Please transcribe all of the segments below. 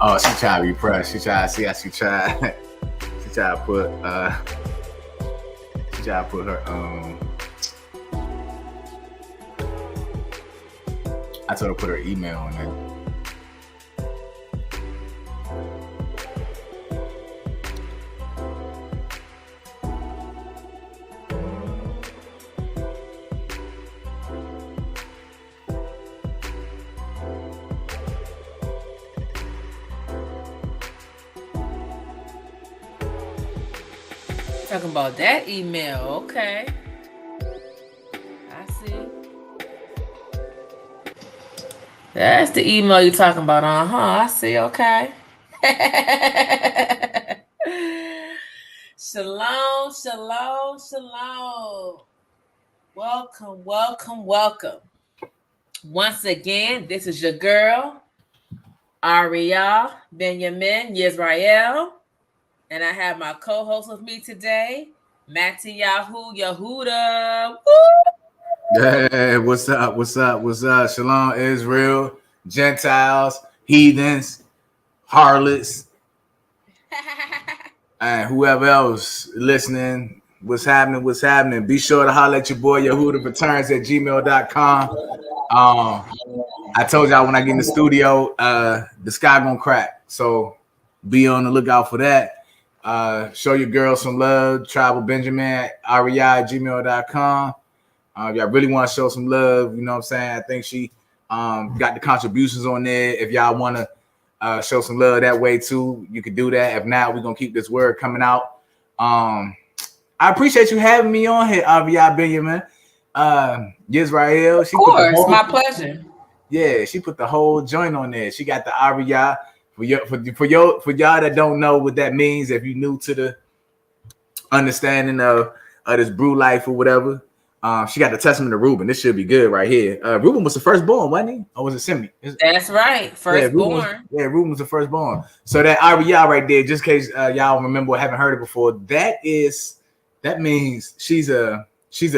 Oh, she tried to be pressed. She tried. See how she tried. She tried to put. She tried to put her. I told her to put her email on there. Talking about that email, okay. I see. That's the email you're talking about, I see, okay. Shalom, shalom, shalom. Welcome, welcome, welcome. Once again, this is your girl, AriYah, Benjamin, Yisrael. And I have my co-host with me today, Mattiyahu Yehuda. Woo! Hey, what's up? What's up? What's up? Shalom, Israel, Gentiles, heathens, harlots, and whoever else listening. What's happening? What's happening? Be sure to holler at your boy Yehuda Returns at gmail.com. I told y'all when I get in the studio, the sky gonna crack. So be on the lookout for that. Show your girl some love. Travel Benjamin at AriYah at gmail.com. If y'all really want to show some love, you know what I'm saying? I think she got the contributions on there. If y'all want to show some love that way too, you can do that. If not, we're going to keep this word coming out. I appreciate you having me on here, AriYah Benjamin. Yisrael. Of course, my pleasure. Yeah, she put the whole joint on there. She got the AriYah. For y'all that don't know what that means, if you're new to the understanding of this brew life or whatever, she got the Testament of Reuben. This should be good right here. Reuben was the firstborn, wasn't he? Or was it Simeon? That's right, firstborn. Reuben was the firstborn. So that AriYah right there, just in case y'all remember or haven't heard it before, that means she's a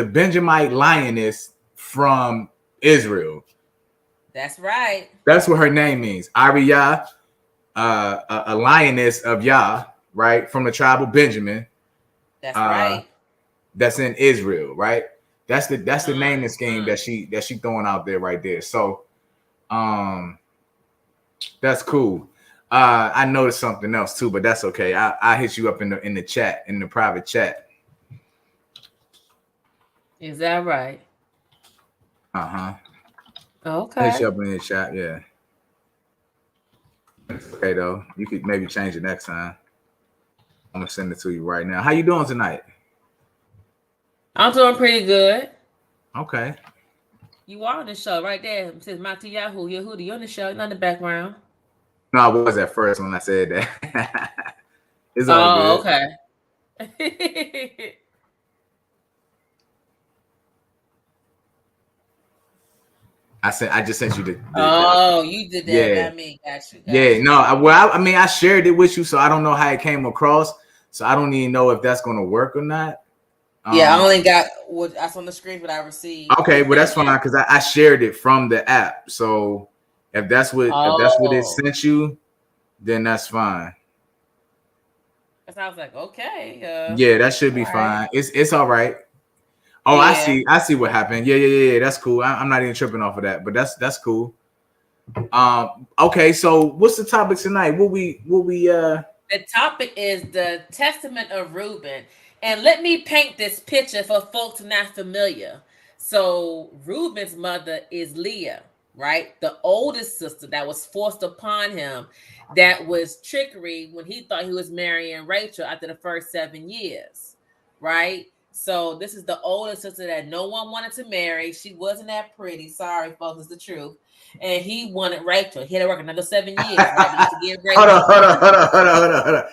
Benjamite lioness from Israel. That's right. That's what her name means. AriYah. A lioness of Yah, right, from the tribe of Benjamin. That's right. That's in Israel, right? That's the naming scheme that she throwing out there right there. So, that's cool. I noticed something else too, but that's okay. I hit you up in the chat, in the private chat. Is that right? Okay. I hit you up in the chat, yeah. Okay, though. You could maybe change it next time. I'm gonna send it to you right now. How you doing tonight? I'm doing pretty good. Okay. You are on the show right there. It says Mattiyahu Yehuda. You're on the show, not in the background. No, I was at first when I said that. It's all good. Okay. I just sent you the you did that. Yeah. Not me. Gotcha. Yeah, no. I mean, I shared it with you, so I don't know how it came across. So I don't even know if that's going to work or not. Yeah, I only got that's on the screen what I received. Okay, well that's fine because I shared it from the app. So if that's what it sent you, then that's fine. Because I was like, okay. Yeah, that should be fine. It's all right. Oh, yeah. I see what happened. Yeah. That's cool. I'm not even tripping off of that, but that's cool. Okay, so what's the topic tonight? The topic is the Testament of Reuben. And let me paint this picture for folks not familiar. So Reuben's mother is Leah, right? The oldest sister that was forced upon him. That was trickery when he thought he was marrying Rachel after the first 7 years, right? So this is the oldest sister that no one wanted to marry. She wasn't that pretty. Sorry, folks, it's the truth. And he wanted Rachel. He had to work another 7 years, right? To get Rachel. Hold on.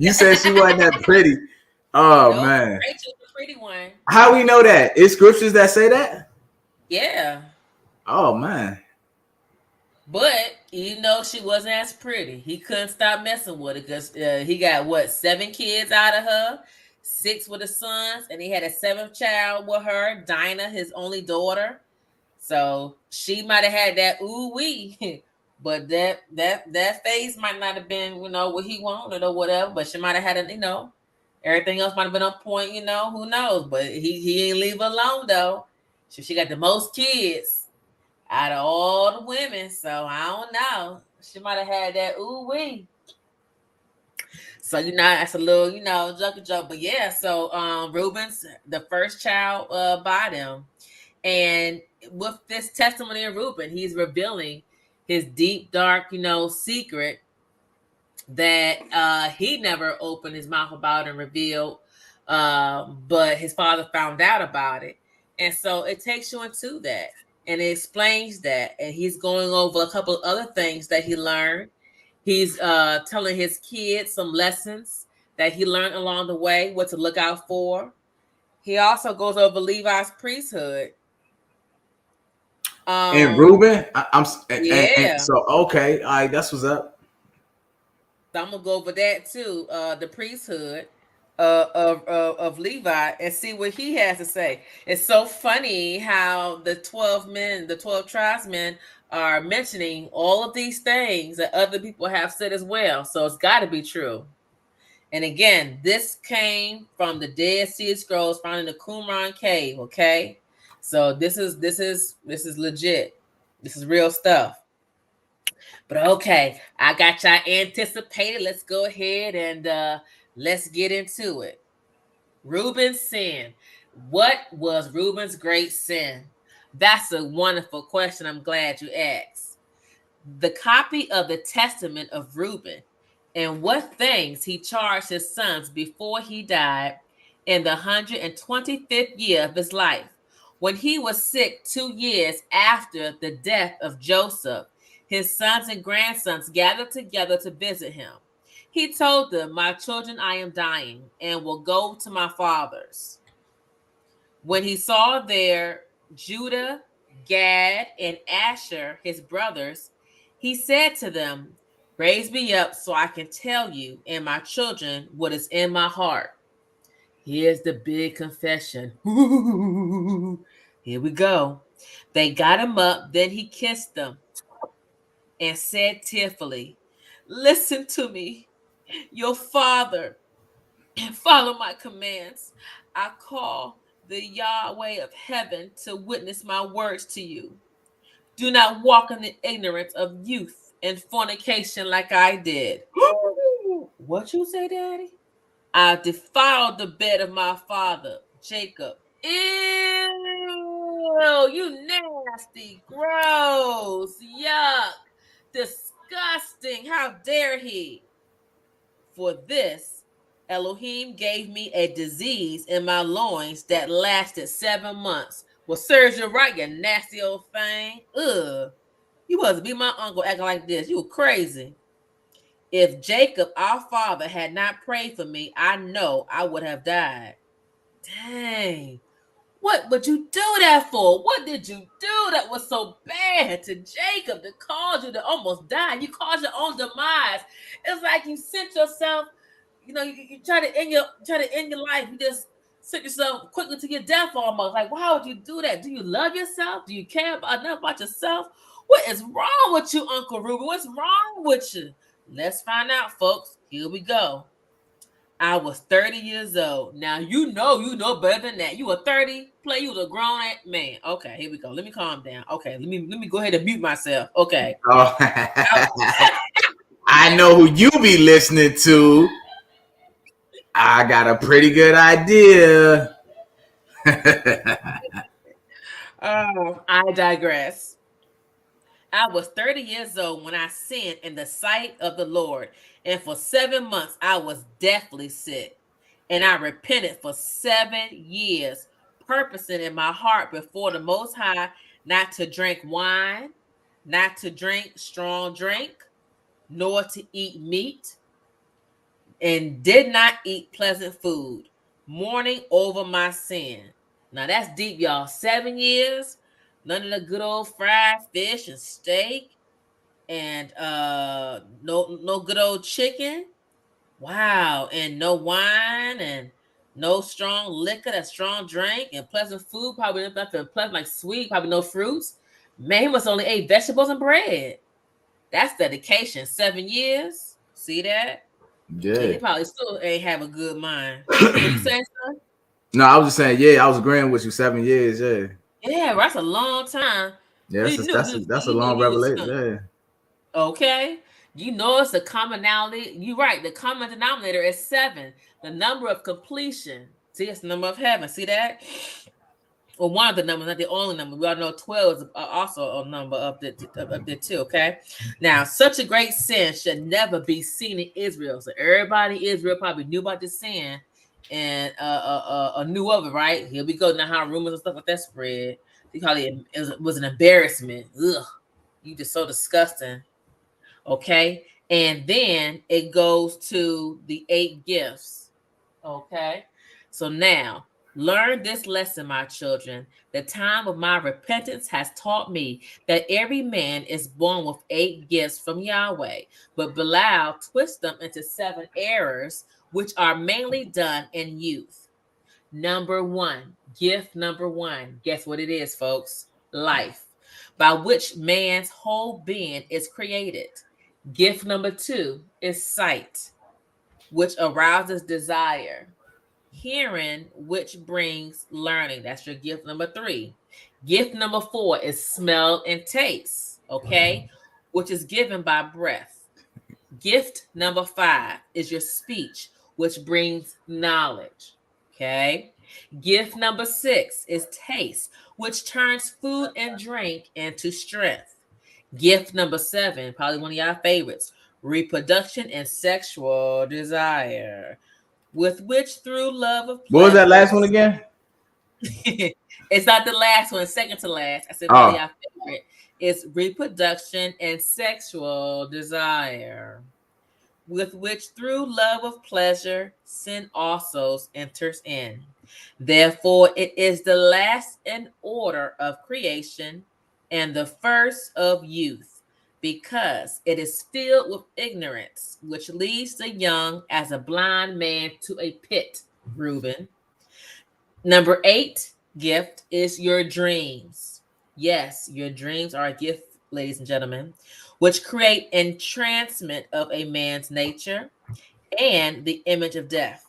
You said she wasn't that pretty. Oh, no, man. Rachel's the pretty one. How we know that? It's scriptures that say that? Yeah. Oh, man. But even though she wasn't as pretty, he couldn't stop messing with her because he got 7 kids out of her, 6 with his sons, and he had a 7th child with her, Dinah, his only daughter. So she might have had that ooh-wee But that phase might not have been, what he wanted or whatever. But she might have had everything else might have been on point, who knows? But he ain't leave her alone though. She got the most kids out of all the women, so I don't know. She might have had that ooh wee. So that's a little joke. But yeah, so Reuben's the first child by them, and with this testimony of Reuben, he's revealing his deep, dark, secret that he never opened his mouth about and revealed, but his father found out about it, and so it takes you into that, and it explains that, and he's going over a couple of other things that he learned. He's telling his kids some lessons that he learned along the way, what to look out for. He also goes over Levi's priesthood. And Reuben, yeah. And so okay, all right, that's what's up. So I'm gonna go over that too, the priesthood of Levi, and see what he has to say. It's so funny how the 12 tribesmen are mentioning all of these things that other people have said as well. So it's got to be true. And again, this came from the Dead Sea Scrolls found in the Qumran cave. Okay, so this is legit. This is real stuff. But okay, I got y'all anticipated. Let's go ahead and let's get into it. Reuben's sin. What was Reuben's great sin? That's a wonderful question. I'm glad you asked. The copy of the Testament of Reuben and what things he charged his sons before he died in the 125th year of his life, when he was sick 2 years after the death of Joseph. His sons and grandsons gathered together to visit him. He told them, "My children, I am dying and will go to my fathers." When he saw there Judah, Gad, and Asher, his brothers, he said to them, "Raise me up so I can tell you and my children what is in my heart." Here's the big confession. Here we go. They got him up, then he kissed them and said tearfully, "Listen to me, your father, and follow my commands. I call the Yahweh of heaven to witness my words to you. Do not walk in the ignorance of youth and fornication like I did." What you say, Daddy? "I defiled the bed of my father, Jacob." Ew, you nasty, gross, yuck, disgusting. How dare he? "For this, Elohim gave me a disease in my loins that lasted 7 months. Well, serves you right, you nasty old thing. Ugh. You wasn't be my uncle acting like this. You were crazy. If Jacob, our father, had not prayed for me, I know I would have died." Dang. What would you do that for? What did you do that was so bad to Jacob that caused you to almost die? You caused your own demise. It's like you sent yourself, you try to end your life. You just sent yourself quickly to your death almost. Like, why would you do that? Do you love yourself? Do you care enough about yourself? What is wrong with you, Uncle Reuben? What's wrong with you? Let's find out, folks. Here we go. I was 30 years old. Now you know better than that. You were 30, you was a grown man. Okay, here we go. Let me calm down. Okay, let me go ahead and mute myself. Okay. Oh. I know who you be listening to. I got a pretty good idea. I digress. I was 30 years old when I sinned in the sight of the Lord, and for 7 months I was deathly sick. And I repented for 7 years, purposing in my heart before the Most High not to drink wine, not to drink strong drink, nor to eat meat, and did not eat pleasant food, mourning over my sin. Now that's deep, y'all. 7 years, none of the good old fried fish and steak, and no good old chicken. Wow. And no wine and no strong liquor, that strong drink, and pleasant food, probably nothing pleasant like sweet, probably no fruits. Man, he must only ate vegetables and bread. That's dedication. 7 years. See that? Yeah. They probably still ain't have a good mind. What you saying, son? No, I was just saying, yeah, I was agreeing with you. 7 years, yeah. Yeah, that's a long time. Yeah, You knew that's a you knew long you was revelation. young. Yeah. Okay. You know it's a commonality. You're right. The common denominator is 7. The number of completion. See, it's the number of heaven. See that? Well, one of the numbers, not the only number. We all know 12 is also a number up there too. Okay. Now, such a great sin should never be seen in Israel. So everybody in Israel probably knew about this sin and knew of it, right? Here we go. Now, how rumors and stuff like that spread. They call it was an embarrassment. Ugh, you just so disgusting. Okay. And then it goes to the 8 gifts. Okay. So now learn this lesson, my children. The time of my repentance has taught me that every man is born with 8 gifts from Yahweh, but Belial twists them into 7 errors, which are mainly done in youth. Number 1, gift number 1. Guess what it is, folks? Life, by which man's whole being is created. Gift number 2 is sight, which arouses desire. Hearing, which brings learning. That's your gift number 3. Gift number 4 is smell and taste, okay, which is given by breath. Gift number 5 is your speech, which brings knowledge, okay. Gift number 6 is taste, which turns food and drink into strength. Gift number 7, probably one of y'all favorites, reproduction and sexual desire, with which through love of What was that last one pleasures. again? It's not the last one, second to last. I said probably our favorite. It's reproduction and sexual desire, with which through love of pleasure, sin also enters in. Therefore, it is the last in order of creation and the first of youth, because it is filled with ignorance, which leads the young as a blind man to a pit. Reuben. Number 8 gift is your dreams. Yes, your dreams are a gift, ladies and gentlemen, which create entrancement of a man's nature and the image of death.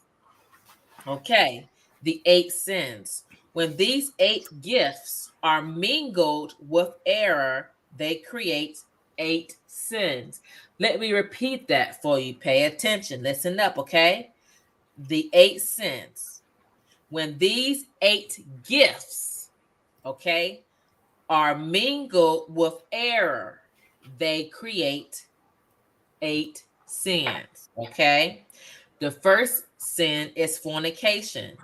Okay, the 8 sins. When these 8 gifts are mingled with error, they create 8 sins. Let me repeat that for you. Pay attention. Listen up, okay? The 8 sins. When these 8 gifts, okay, are mingled with error, they create 8 sins, okay? The first sin is fornication.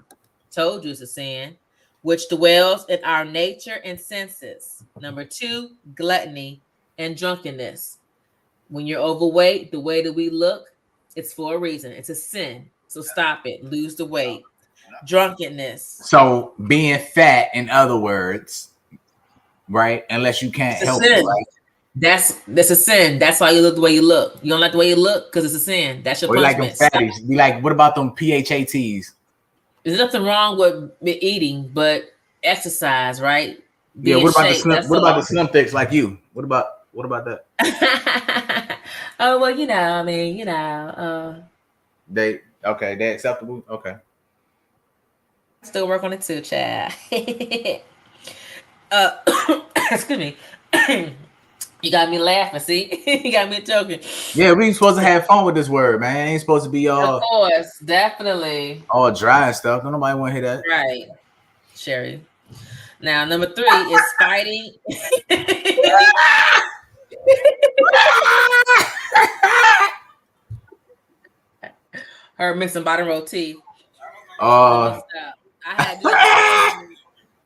Told you it's a sin, which dwells in our nature and senses. Number 2, gluttony and drunkenness. When you're overweight, the way that we look, it's for a reason. It's a sin. So stop it. Lose the weight. Drunkenness. So being fat, in other words, right? Unless you can't It's a help it, sin. right? That's a sin. That's why you look the way you look. You don't like the way you look because it's a sin. That's your Or you like them punishment. Stop. fatties. Be like, what about them PHATs? There's nothing wrong with eating, but exercise, right? Be Yeah, in what about the shape. slim? That's What about all. the slim thicks like you? What about that? Oh well, I mean, They acceptable? Okay. still work on it too, Chad. Excuse me. You got me laughing. See, you got me joking. Yeah, we supposed to have fun with this word, man. It ain't supposed to be Of course, definitely. all dry and stuff. Don't nobody want to hear that. Right, Sherry. Now, number 3 is fighting. Her mixing bottom row teeth. I had you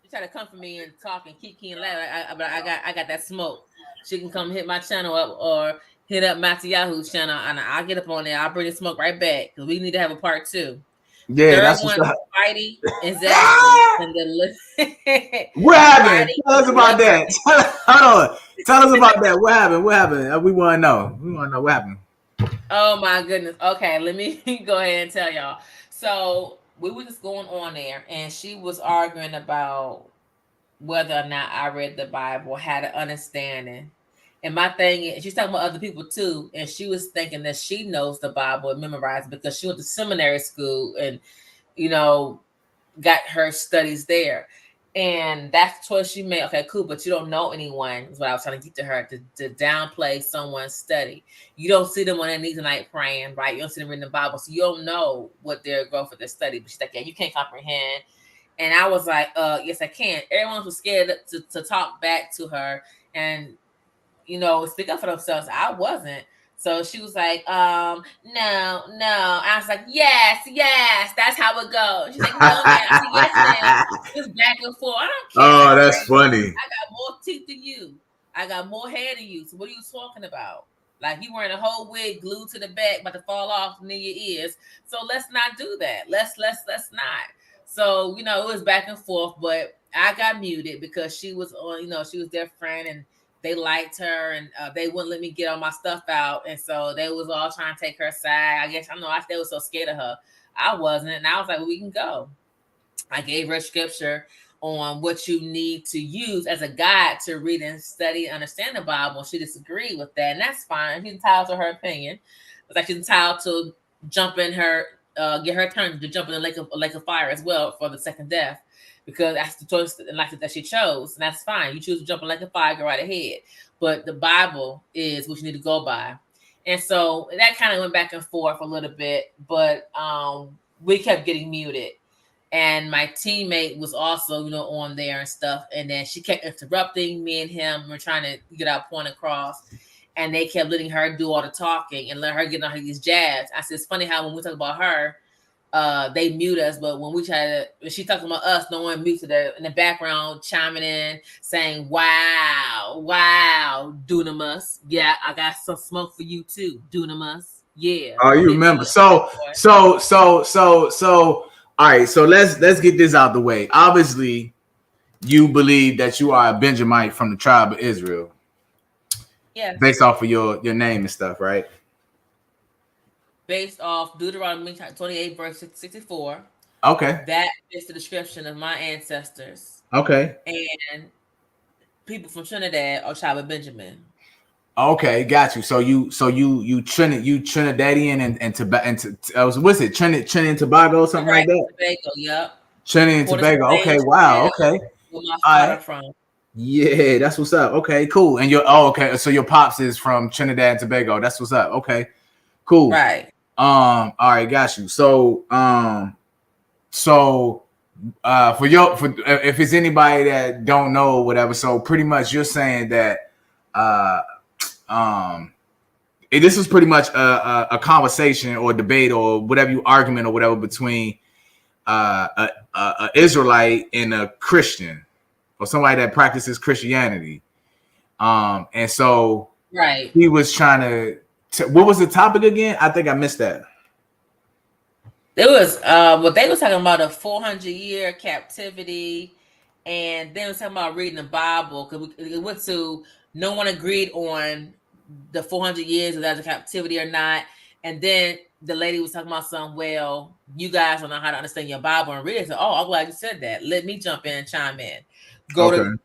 try to come for me and talk and keep and laugh. But I got that smoke. She can come hit my channel up or hit up Matthew channel, and I'll get up on there. I'll bring the smoke right back because we need to have a part 2. Yeah, Third that's one, what's up. fighting exactly, and the What happened? Tell us about that. Hold on. Tell us about that. What happened? What happened? We want to know. We want to know what happened. Oh my goodness. Okay, let me go ahead and tell y'all. So we were just going on there, and she was arguing about whether or not I read the Bible, had an understanding. And my thing is, she's talking about other people too, and she was thinking that she knows the Bible and memorized because she went to seminary school and, you know, got her studies there. And that's the choice she made. Okay, cool, but you don't know anyone, is what I was trying to get to her, to downplay someone's study. You don't see them on their knees tonight praying, right? You don't see them reading the Bible, so you don't know what their growth of their study. But she's like, yeah, you can't comprehend. And I was like, yes, I can. Everyone was scared to talk back to her and, you know, speak up for themselves. I wasn't. So she was like, no. I was like, yes, that's how it goes. She's like, no, man. I said, yes, man. It was back and forth. I don't care. Oh, that's funny. I got more teeth than you. I got more hair than you. So what are you talking about? Like, you wearing a whole wig glued to the back, about to fall off near your ears. So let's not do that. Let's not. So, you know, it was back and forth, but I got muted because she was on, you know, she was their friend and they liked her, and they wouldn't let me get all my stuff out. And so they was all trying to take her side. I guess, I don't know, they were so scared of her. I wasn't. And I was like, well, we can go. I gave her scripture on what you need to use as a guide to read and study and understand the Bible. She disagreed with that, and that's fine. She's entitled to her opinion. It's like she's entitled to jump in her, get her turn to jump in the lake of fire as well for the second death, because that's the choice in life that she chose, and that's fine. You choose to jump in like a fire, go right ahead. But the Bible is what you need to go by. And so that kind of went back and forth a little bit, but we kept getting muted. And my teammate was also, you know, on there and stuff. And then she kept interrupting me and him. We're trying to get our point across. And they kept letting her do all the talking and let her get on her these jabs. I said, it's funny how when we talk about her, they mute us, but when we try to, when she talking about us, no one mutes her in the background, chiming in, saying, wow, Dunamis. Yeah, I got some smoke for you too, Dunamis. Yeah. Oh, you remember. So all right, so let's get this out the way. Obviously, you believe that you are a Benjamite from the tribe of Israel. Yeah. Based off of your name and stuff, right? Based off Deuteronomy 28, verse 64. Okay. That is the description of my ancestors. Okay. And people from Trinidad or tribe of Benjamin. Okay, got you. So you Trinidadian and what's it? Trinidad and Tobago, something right, like that? Tobago, yep. Trinidad and Tobago. Okay, wow. Okay. Where my father from. Yeah, that's what's up. Okay, cool. And okay. So your pops is from Trinidad and Tobago. That's what's up. Okay, cool. Right. All right, got you. So for if it's anybody that don't know or whatever, so pretty much you're saying that this was pretty much a conversation or debate or whatever, argument or whatever between a Israelite and a Christian or somebody that practices Christianity. And so right, he was trying to what was the topic again? I think I missed that. It was what they were talking about, a 400-year captivity, and they were talking about reading the Bible, because it went to, no one agreed on the 400 years of that captivity or not. And then the lady was talking about something, well, you guys don't know how to understand your Bible and read it. So, I'm glad you said that. Let me jump in and chime in. Go to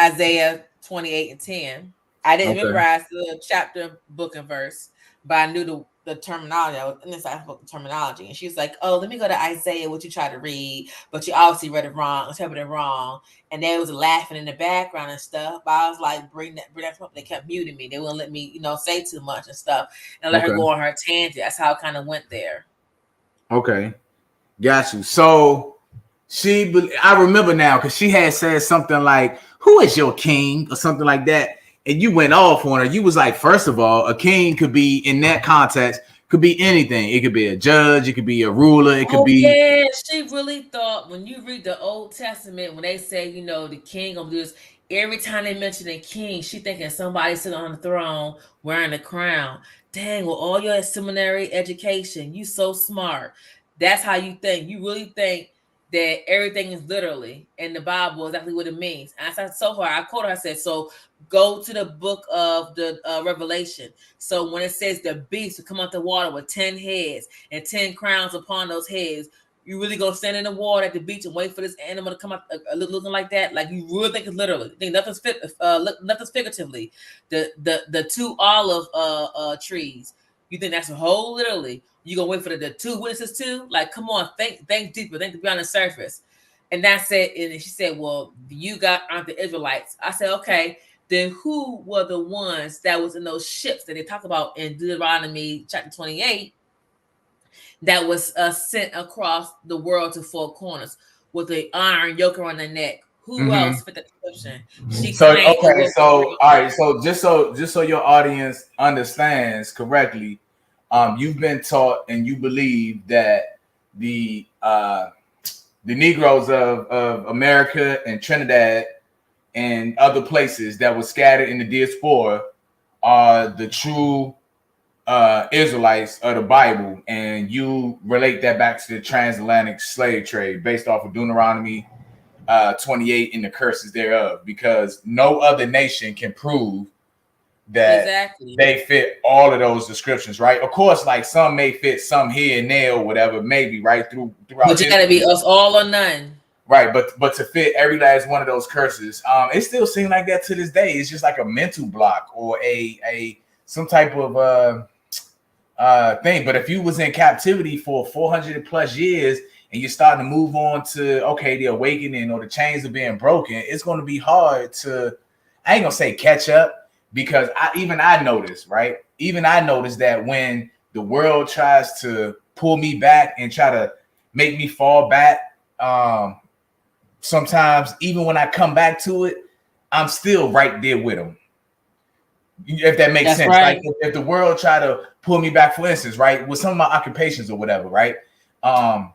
Isaiah 28 and 10. I didn't memorize the chapter, book, and verse, but I knew the terminology. I was inside the terminology. And she was like, oh, let me go to Isaiah, what you tried to read, but you obviously read it wrong, interpreted it wrong. And they was laughing in the background and stuff. But I was like, bring that up. They kept muting me. They wouldn't let me, say too much and stuff. And let her go on her tangent. That's how it kind of went there. Okay. Got you. So I remember now, because she had said something like, who is your king? Or something like that. And you went off on her. You was like, first of all, a king could be, in that context, could be anything. It could be a judge. It could be a ruler. It could be. Yeah, she really thought, when you read the Old Testament, when they say, the king gonna do this, every time they mention a king, she thinking somebody sitting on the throne wearing a crown. Dang, with all your seminary education, you so smart. That's how you think. You really think that everything is literally in the Bible exactly what it means. And I told her, I quoted her, I said, so go to the book of the Revelation. So when it says the beast will come out the water with 10 heads and 10 crowns upon those heads, You really gonna stand in the water at the beach and wait for this animal to come out looking like that? Like you really think it's literally? Think nothing's nothing's figuratively. The two olive trees. You think that's a whole literally? You gonna wait for the two witnesses too? Like, come on, think deeper, think beyond the surface. And that's it. And she said, "Well, you aren't the Israelites." I said, "Okay." Then who were the ones that was in those ships that they talk about in Deuteronomy chapter 28? That was sent across the world to four corners with an iron yoke around their neck. Who else fit the description? She So claimed okay, so all right, so just so your audience understands correctly, you've been taught and you believe that the Negroes of America and Trinidad and other places that were scattered in the diaspora are the true Israelites of the Bible, and you relate that back to the transatlantic slave trade based off of Deuteronomy 28 and the curses thereof, because no other nation can prove that they fit all of those descriptions, right? Of course, like some may fit some here and there or whatever, maybe right throughout. But you got to be us all or none. Right, but to fit every last one of those curses, it still seems like that to this day. It's just like a mental block or a some type of thing. But if you was in captivity for 400 plus years and you're starting to move on to the awakening or the chains are being broken, it's going to be hard to, I ain't gonna say catch up, because I noticed, right? Even I noticed that when the world tries to pull me back and try to make me fall back, sometimes even when I come back to it, I'm still right there with them. If that makes sense. Right. Like if the world try to pull me back, for instance, right, with some of my occupations or whatever, right? Sometimes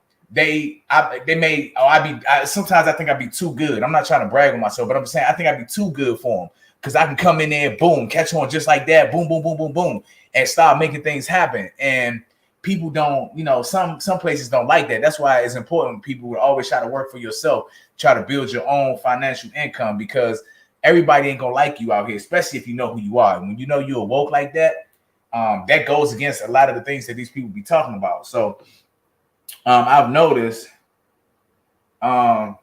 I think I'd be too good. I'm not trying to brag on myself, but I'm saying I think I'd be too good for them, because I can come in there, boom, catch on just like that, boom, boom, boom, boom, boom, and start making things happen. And people don't, some places don't like that. That's why it's important. People would always try to work for yourself, try to build your own financial income, because everybody ain't gonna like you out here, especially if you know who you are. When you know you're woke like that, that goes against a lot of the things that these people be talking about. So I've noticed. I'm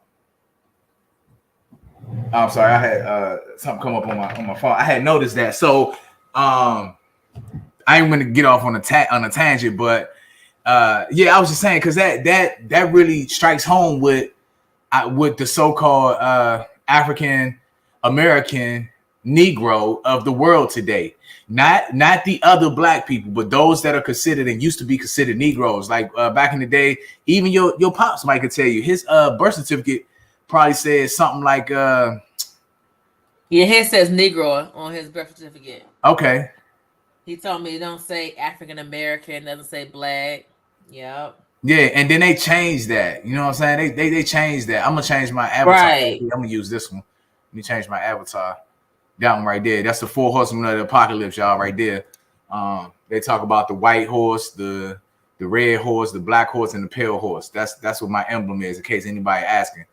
sorry, I had something come up on my phone. I had noticed that. So I ain't gonna get off on a tangent, but I was just saying, because that really strikes home with the so-called African American Negro of the world today. Not the other black people, but those that are considered and used to be considered Negroes. Like back in the day, even your pops might could tell you his birth certificate probably says something like his says Negro on his birth certificate. Okay. He told me it don't say African American, doesn't say black. Yep. Yeah, and then they changed that. You know what I'm saying? They changed that. I'm gonna change my avatar. Right. I'm gonna use this one. Let me change my avatar. That one right there. That's the four horsemen of the apocalypse, y'all, right there. They talk about the white horse, the red horse, the black horse, and the pale horse. That's what my emblem is, in case anybody asking.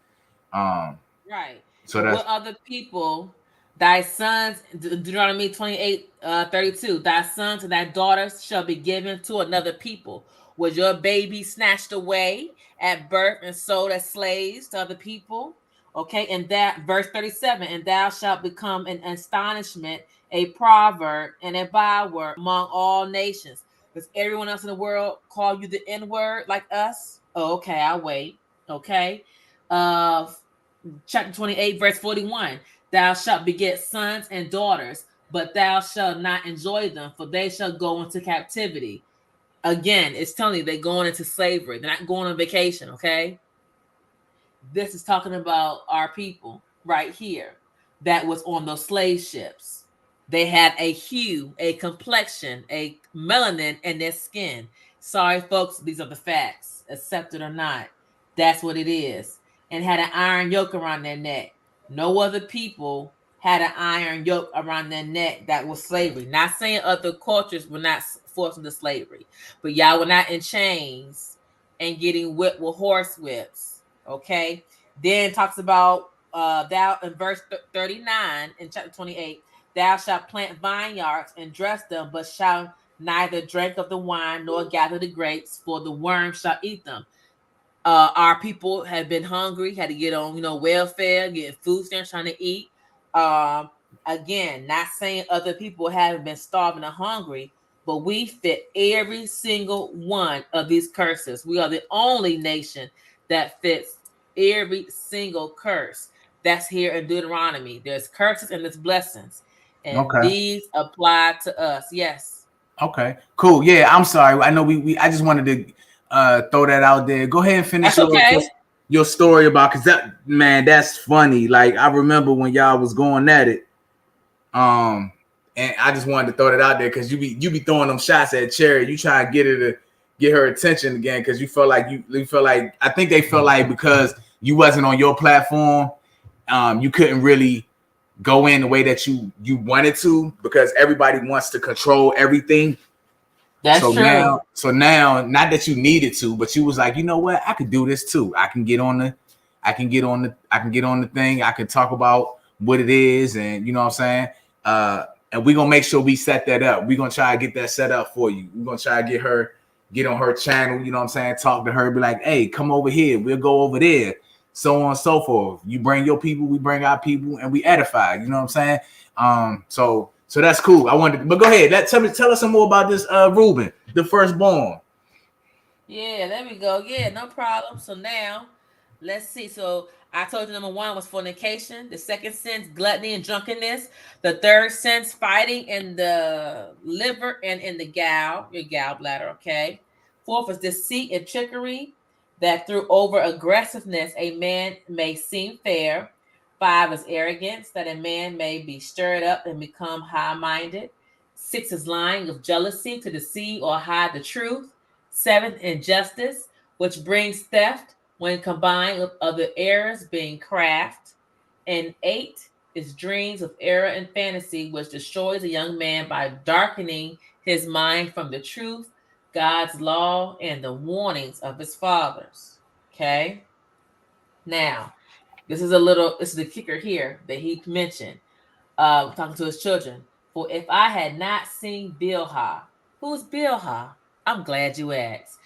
Right. So that's what other people, thy sons, Deuteronomy 28:32, thy sons and thy daughters shall be given to another people. Was your baby snatched away at birth and sold as slaves to other people? Okay, and that verse 37, and thou shalt become an astonishment, a proverb, and a byword among all nations. Does everyone else in the world call you the N-word like us? Oh, okay, I'll wait. Okay. Chapter 28, verse 41. Thou shalt beget sons and daughters, but thou shalt not enjoy them, for they shall go into captivity. Again, it's telling you they're going into slavery. They're not going on vacation, okay? This is talking about our people right here that was on those slave ships. They had a hue, a complexion, a melanin in their skin. Sorry, folks, these are the facts. Accept it or not. That's what it is. And had an iron yoke around their neck. No other people had an iron yoke around their neck that was slavery. Not saying other cultures were not forced into slavery, but y'all were not in chains and getting whipped with horse whips. Okay, then talks about thou in verse 39 in chapter 28, thou shalt plant vineyards and dress them, but shalt neither drink of the wine nor gather the grapes, for the worm shall eat them. Our people have been hungry, had to get on, welfare, getting food stamps, trying to eat. Again, not saying other people haven't been starving or hungry, but we fit every single one of these curses. We are the only nation that fits every single curse that's here in Deuteronomy. There's curses and there's blessings, and Okay. these apply to us. Yes. Okay. Cool. Yeah. I'm sorry. I know we I just wanted to throw that out there. Go ahead and finish That's okay. your story about, because that's funny. Like, I remember when y'all was going at it. And I just wanted to throw that out there because you be throwing them shots at Cherry. You try to get her attention again because you felt like I think they felt like because you wasn't on your platform, you couldn't really go in the way that you wanted to because everybody wants to control everything. That's true. So now, not that you needed to, but you was like, you know what, I could do this too. I can get on the thing. I can talk about what it is, and you know what I'm saying. And we're gonna make sure we set that up. We're gonna try to get that set up for you. We're gonna try to get on her channel, you know what I'm saying, talk to her, be like, hey, come over here, we'll go over there, so on and so forth. You bring your people, we bring our people, and we edify, you know what I'm saying? So that's cool. But go ahead, tell us some more about this Reuben, the firstborn. Yeah, there we go. Yeah, no problem. So now, let's see. So I told you number 1 was fornication. The second sense, gluttony and drunkenness. The third sense, fighting in the liver and in the your gallbladder. Okay. 4th is deceit and trickery. That through over aggressiveness, a man may seem fair. 5 is arrogance, that a man may be stirred up and become high-minded. 6 is lying of jealousy to deceive or hide the truth. 7, injustice, which brings theft when combined with other errors, being craft. And 8 is dreams of error and fantasy, which destroys a young man by darkening his mind from the truth, God's law, and the warnings of his fathers. Okay? Now, this is the kicker here that he mentioned, talking to his children. For if I had not seen Bilhah, who's Bilhah? I'm glad you asked.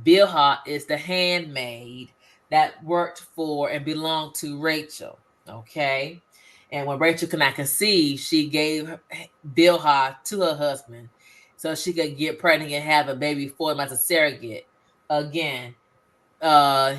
Bilhah is the handmaid that worked for and belonged to Rachel. Okay. And when Rachel could not conceive, she gave Bilhah to her husband so she could get pregnant and have a baby for him as a surrogate. Again,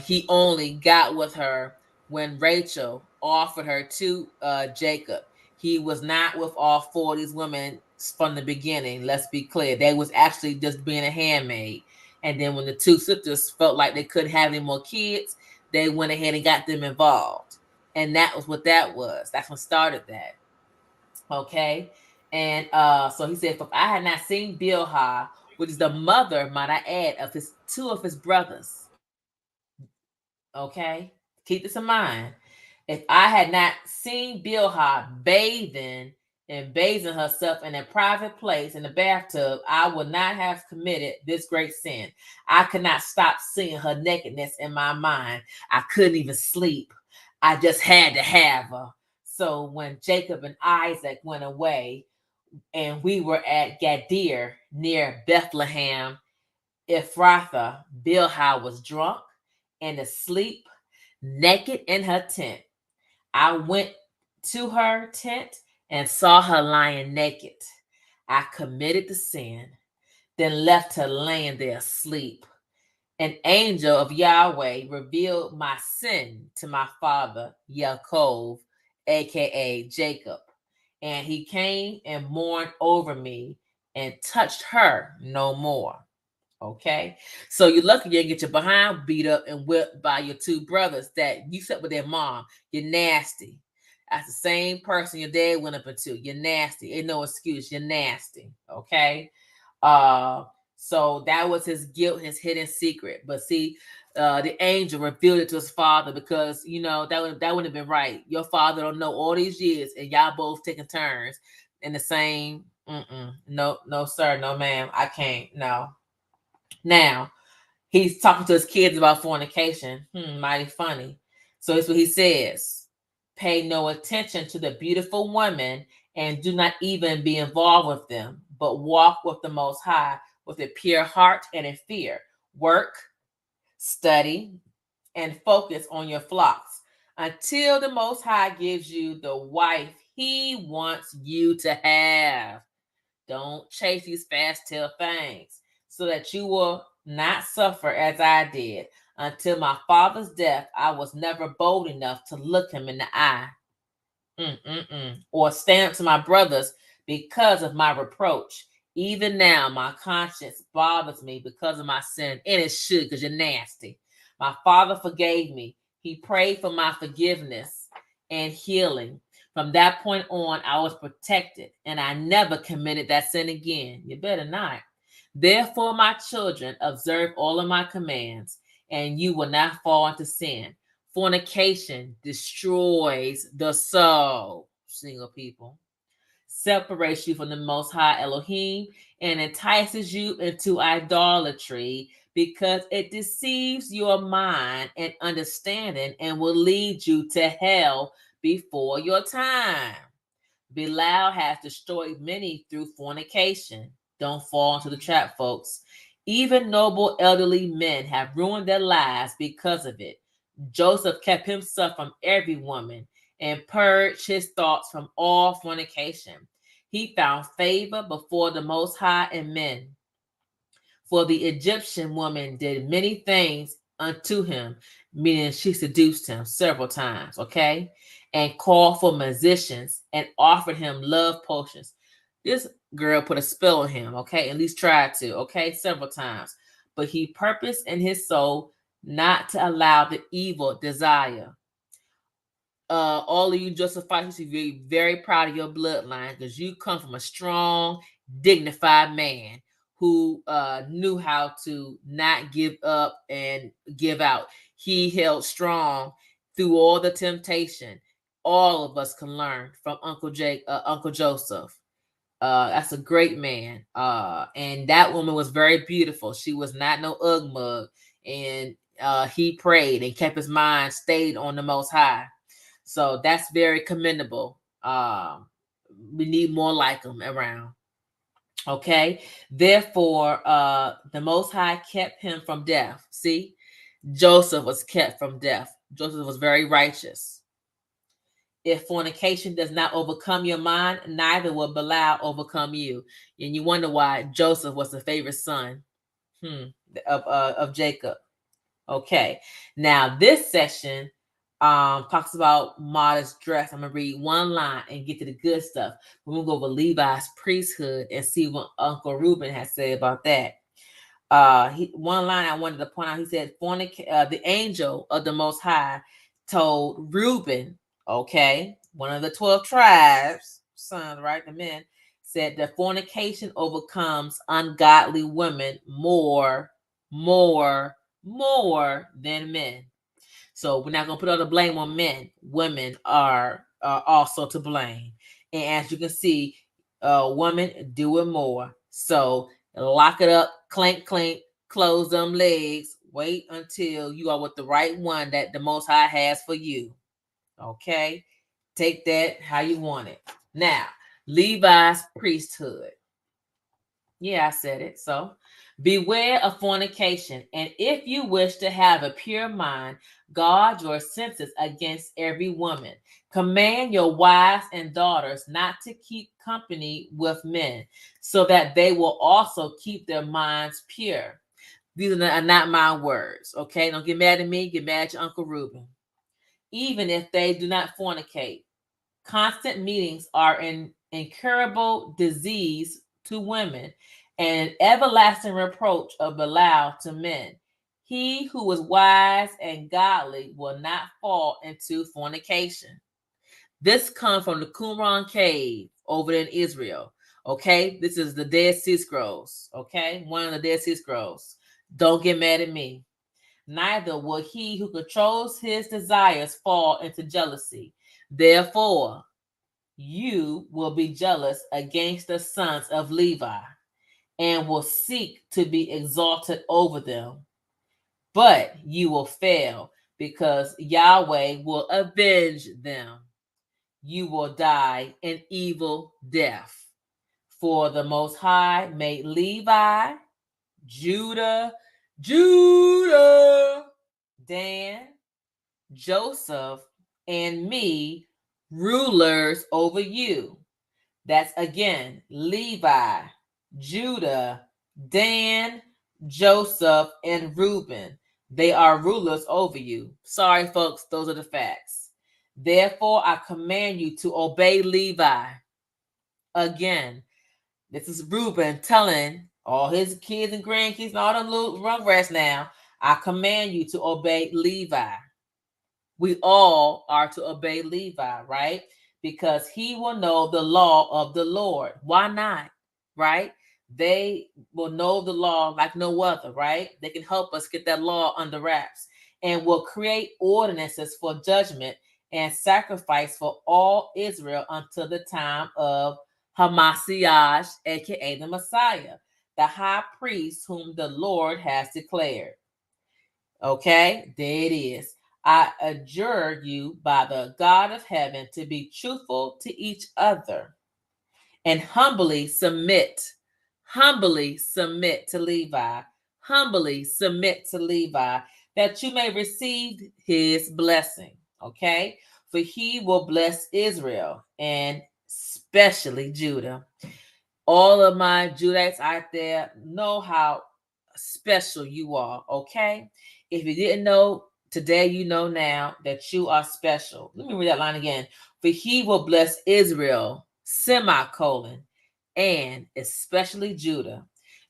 he only got with her when Rachel offered her to Jacob. He was not with all 4 of these women from the beginning. Let's be clear. They was actually just being a handmaid. And then when the 2 sisters felt like they couldn't have any more kids, they went ahead and got them involved. And that was what that was. That's what started that. Okay. And so he said, if I had not seen Bilhah, which is the mother, might I add, of 2 of his brothers. Okay, keep this in mind. If I had not seen Bilhah bathing herself in a private place in the bathtub, I would not have committed this great sin. I could not stop seeing her nakedness in my mind. I couldn't even sleep. I just had to have her. So when Jacob and Isaac went away and we were at Gadir near Bethlehem, Ephrathah, Bilhah was drunk and asleep, naked in her tent. I went to her tent and saw her lying naked. I committed the sin, then left her laying there asleep. An angel of Yahweh revealed my sin to my father, Yaakov, aka Jacob, and he came and mourned over me and touched her no more. Okay, so you're lucky you didn't get your behind beat up and whipped by your 2 brothers that you slept with their mom. You're nasty. That's the same person your dad went up into. You're nasty. Ain't no excuse. You're nasty. Okay. So that was his guilt, his hidden secret. But see, the angel revealed it to his father because that wouldn't have been right. Your father don't know all these years, and y'all both taking turns in the same. No, sir, no, ma'am, I can't. No. Now, he's talking to his kids about fornication. Mighty funny. So here's what he says. Pay no attention to the beautiful women and do not even be involved with them, but walk with the Most High with a pure heart and in fear. Work, study, and focus on your flocks until the Most High gives you the wife he wants you to have. Don't chase these fast-tailed things, so that you will not suffer as I did. Until my father's death, I was never bold enough to look him in the eye, or stand up to my brothers because of my reproach. Even now, my conscience bothers me because of my sin, and it should, because you're nasty. My father forgave me. He prayed for my forgiveness and healing. From that point on, I was protected, and I never committed that sin again. You better not. Therefore, my children, observe all of my commands, and you will not fall into sin. Fornication destroys the soul, single people, separates you from the Most High Elohim, and entices you into idolatry, because it deceives your mind and understanding and will lead you to hell before your time. Belial has destroyed many through fornication. Don't fall into the trap, folks. Even noble elderly men have ruined their lives because of it. Joseph kept himself from every woman and purged his thoughts from all fornication. He found favor before the Most High and men. For the Egyptian woman did many things unto him, meaning she seduced him several times, okay? And called for musicians and offered him love potions. This girl put a spell on him, okay? At least tried to, okay? Several times. But he purposed in his soul not to allow the evil desire. All of you Josephites, you should be very proud of your bloodline, because you come from a strong, dignified man who knew how to not give up and give out. He held strong through all the temptation. All of us can learn from Uncle Joseph. That's a great man. And that woman was very beautiful. She was not no ugg mug. And he prayed and kept his mind stayed on the Most High. So that's very commendable. We need more like him around. Okay. Therefore, the Most High kept him from death. See, Joseph was kept from death. Joseph was very righteous. If fornication does not overcome your mind, neither will Belial overcome you. And you wonder why Joseph was the favorite son of Jacob. Okay. Now this section talks about modest dress. I'm gonna read one line and get to the good stuff. We're gonna go over Levi's priesthood and see what Uncle Reuben has said about that. One line I wanted to point out. He said, the angel of the Most High told Reuben, okay, one of the 12 tribes, sons, right, the men, said that fornication overcomes ungodly women more than men. So we're not going to put all the blame on men. Women are also to blame. And as you can see, women do it more. So lock it up, clink, close them legs. Wait until you are with the right one that the Most High has for you. Okay? Take that how you want it. Now, Levi's priesthood. Yeah, I said it. So, beware of fornication. And if you wish to have a pure mind, guard your senses against every woman. Command your wives and daughters not to keep company with men, so that they will also keep their minds pure. These are not my words, okay? Don't get mad at me. Get mad at your Uncle Reuben. Even if they do not fornicate, constant meetings are an incurable disease to women, and an everlasting reproach of Belial to men. He who is wise and godly will not fall into fornication. This comes from the Qumran cave over in Israel. Okay, this is the Dead Sea Scrolls. Okay, one of the Dead Sea Scrolls. Don't get mad at me. Neither will he who controls his desires fall into jealousy. Therefore, you will be jealous against the sons of Levi and will seek to be exalted over them. But you will fail, because Yahweh will avenge them. You will die an evil death. For the Most High made Levi, Judah, Dan, Joseph, and me rulers over you. That's again Levi, Judah, Dan, Joseph, and Reuben. They are rulers over you. Sorry, folks, those are the facts. Therefore, I command you to obey Levi. Again, this is Reuben telling all his kids and grandkids and all them little rugrats now, I command you to obey Levi. We all are to obey Levi, right? Because he will know the law of the Lord. Why not? Right? They will know the law like no other, right? They can help us get that law under wraps and will create ordinances for judgment and sacrifice for all Israel until the time of Hamashiach, aka the Messiah, the high priest whom the Lord has declared. Okay, there it is. I adjure you by the God of heaven to be truthful to each other and humbly submit to Levi, that you may receive his blessing. Okay, for he will bless Israel and especially Judah. All of my Judites out there know how special you are. Okay, if you didn't know today, you know now that you are special. Let me read that line again. For he will bless Israel, semicolon, and especially Judah.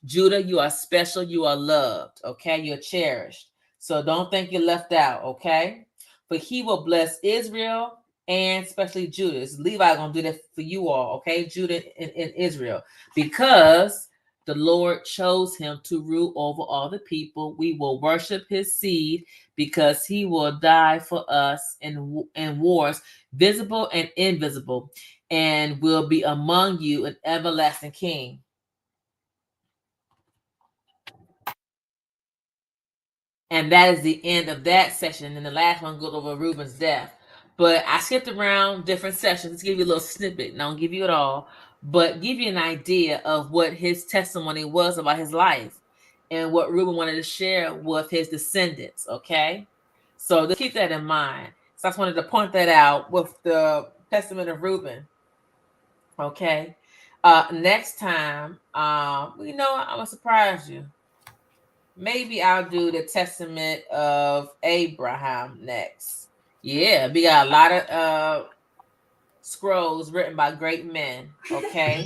Judah, you are special. You are loved. Okay, you're cherished. So don't think you're left out. Okay, for he will bless Israel and especially Judah. Levi gonna do that for you all. Okay, Judah and Israel, because the Lord chose him to rule over all the people. We will worship his seed because he will die for us in wars, visible and invisible, and will be among you an everlasting king. And that is the end of that session. And the last one goes over Reuben's death. But I skipped around different sessions to give you a little snippet. And I don't give you it all, but give you an idea of what his testimony was about his life and what Reuben wanted to share with his descendants. Okay, so just keep that in mind. So I just wanted to point that out with the Testament of Reuben. Okay, next time, I'm gonna surprise you. Maybe I'll do the Testament of Abraham next. Yeah, we got a lot of scrolls written by great men. Okay.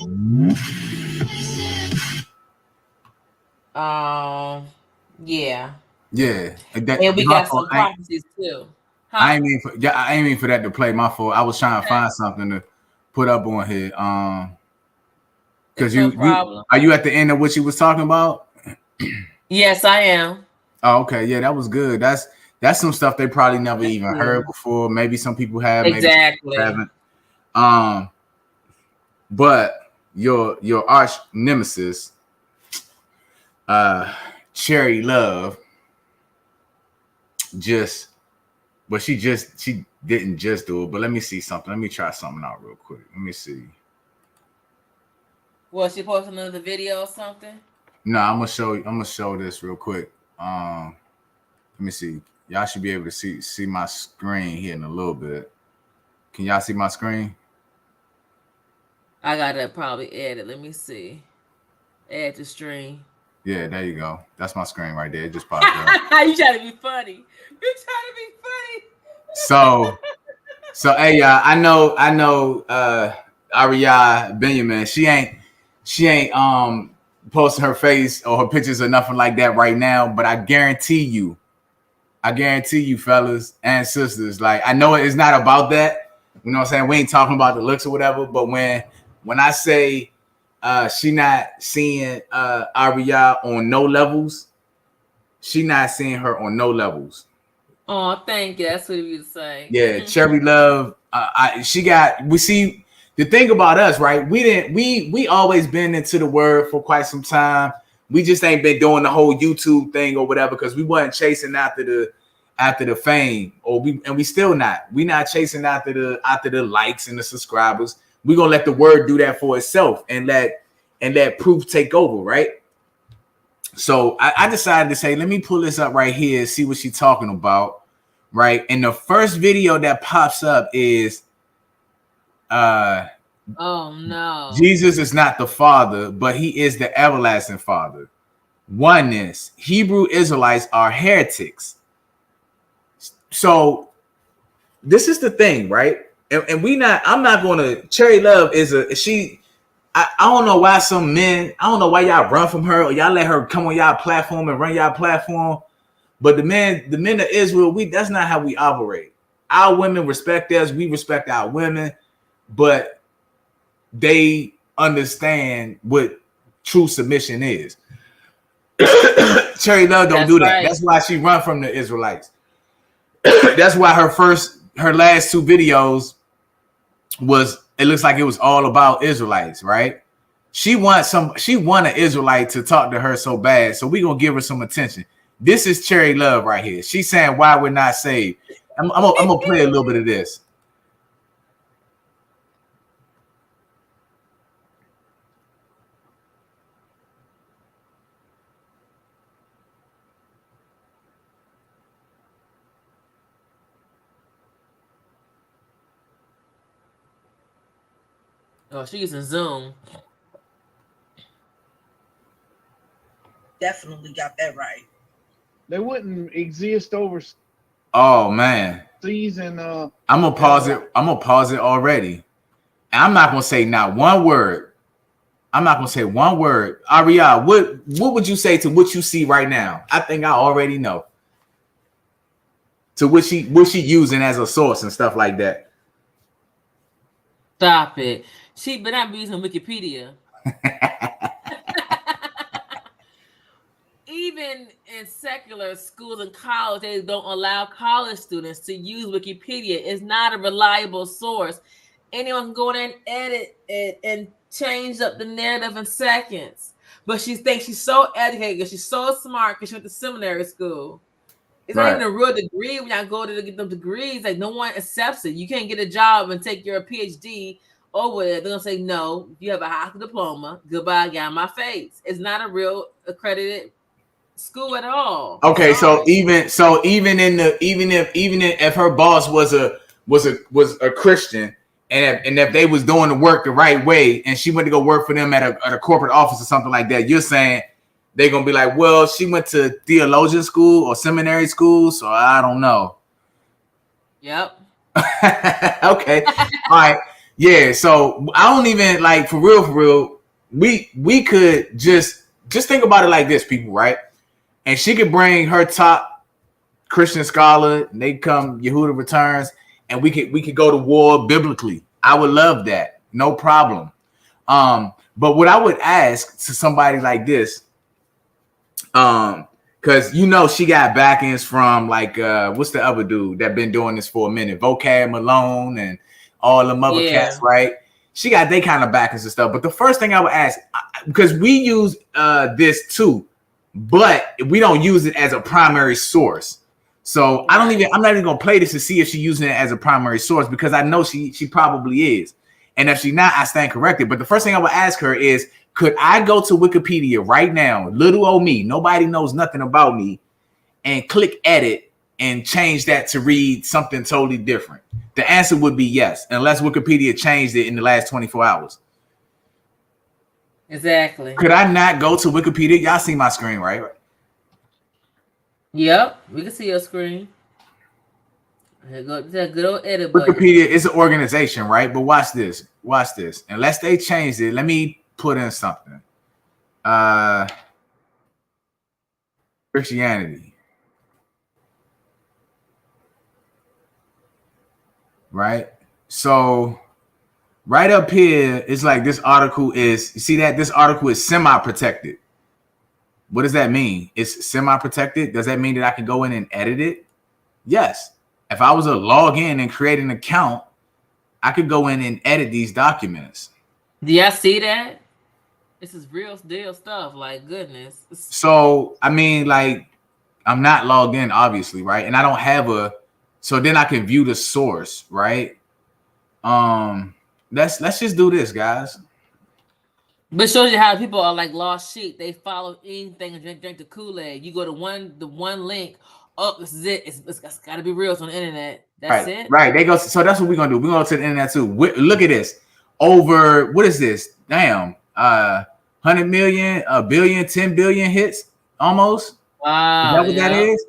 Yeah. Yeah. And we got some prophecies too. Huh? I ain't mean for that to play. My fault. I was trying to find something to put up on here. Because you are you at the end of what you was talking about? Yes, I am. Oh, okay. Yeah, that was good. That's some stuff they probably never even heard before. Maybe some people have. Exactly. Maybe some haven't. But your arch nemesis, Cherry Love, she didn't just do it. But let me see something. Let me try something out real quick. Let me see. Was she posting another video or something? No, I'm gonna show this real quick. Let me see. Y'all should be able to see my screen here in a little bit. Can y'all see my screen? I gotta probably add it. Let me see. Add to stream. Yeah, there you go. That's my screen right there. It just popped up. You trying to be funny. So hey, I know AriYah Benjamin. She ain't posting her face or her pictures or nothing like that right now, but I guarantee you, fellas and sisters, like, I know it's not about that. You know what I'm saying? We ain't talking about the looks or whatever, but when I say she not seeing AriYah on no levels, she not seeing her on no levels. Oh, thank you. That's what you say. Yeah, Cherry Love. We see the thing about us, right? We always been into the word for quite some time. We just ain't been doing the whole YouTube thing or whatever because we wasn't chasing after the fame, we still not. We not chasing after the likes and the subscribers. We gonna let the word do that for itself and let proof take over, right? So I decided to say, let me pull this up right here, see what she's talking about, right? And the first video that pops up is oh no, Jesus is not the Father, but he is the everlasting Father. Oneness. Hebrew Israelites are heretics. So this is the thing, right? And I'm not going to, Cherry Love I don't know why some men, I don't know why y'all run from her or y'all let her come on y'all platform and run y'all platform. But the men of Israel, that's not how we operate. Our women respect us. We respect our women, but they understand what true submission is. Cherry Love don't do that. Right. That's why she run from the Israelites. That's why her last two videos it looks like it was all about Israelites, right? She want an Israelite to talk to her so bad, so we gonna give her some attention. This is Cherry Love right here. She's saying why we're not saved. I'm gonna play a little bit of this. Oh, she's using Zoom. Definitely got that right. They wouldn't exist over. Oh man. Season. I'm gonna pause it. I'm gonna pause it already. And I'm not gonna say not one word. I'm not gonna say one word. AriYah, what would you say to what you see right now? I think I already know. To what she using as a source and stuff like that. Stop it. She better not be using Wikipedia. Even in secular schools and college, they don't allow college students to use Wikipedia. It's not a reliable source. Anyone can go in and edit it and change up the narrative in seconds. But she thinks she's so educated, she's so smart because she went to seminary school. It's not even a real degree. When I go to get them degrees, like no one accepts it. You can't get a job and take your PhD over there. They're gonna say no. You have a high school diploma. Goodbye, get out of my face. It's not a real accredited school at all. Okay, so even if her boss was a Christian, and if they was doing the work the right way, and she went to go work for them at a corporate office or something like that, you're saying they're gonna be like, well, she went to theologian school or seminary school, so I don't know. Yep. Okay. All right. Yeah. So I don't even like for real. We could just think about it like this, people, right? And she could bring her top Christian scholar, and they come Yehuda returns, and we could go to war biblically. I would love that, no problem. But what I would ask to somebody like this, because she got backings from like what's the other dude that been doing this for a minute, Vocab Malone and all the mother cats, right? She got they kind of backings and stuff. But the first thing I would ask, because we use this too, but we don't use it as a primary source. So I'm not even gonna play this to see if she's using it as a primary source, because I know she probably is. And if she's not, I stand corrected. But the first thing I would ask her is, could I go to Wikipedia right now, little old me, nobody knows nothing about me, and click edit and change that to read something totally different? The answer would be yes, unless Wikipedia changed it in the last 24 hours. Exactly. Could I not go to Wikipedia? Y'all see my screen, right? Yep, we can see your screen. That good old edit button. Wikipedia is an organization, right? But watch this. Unless they change it, let me put in something. Christianity. Right? So right up here, it's like this article is, you see that this article is semi-protected. What does that mean? It's semi-protected. Does that mean that I can go in and edit it? Yes. If I was to log in and create an account, I could go in and edit these documents. Do y'all see that? This is real deal stuff. Like, goodness. So, I mean, like, I'm not logged in, obviously, right? And I don't have so then I can view the source, right? Let's just do this, guys. But it shows you how people are like lost sheep. They follow anything and drink the Kool-Aid. You go to the one link. Oh, this is it. It's got to be real. It's on the internet. That's it. Right. They go. So that's what we're gonna do. We're gonna go to the internet too. Look at this. Over what is this? Damn. 100 million, a billion, 10 billion hits almost. Wow. Is that what that is?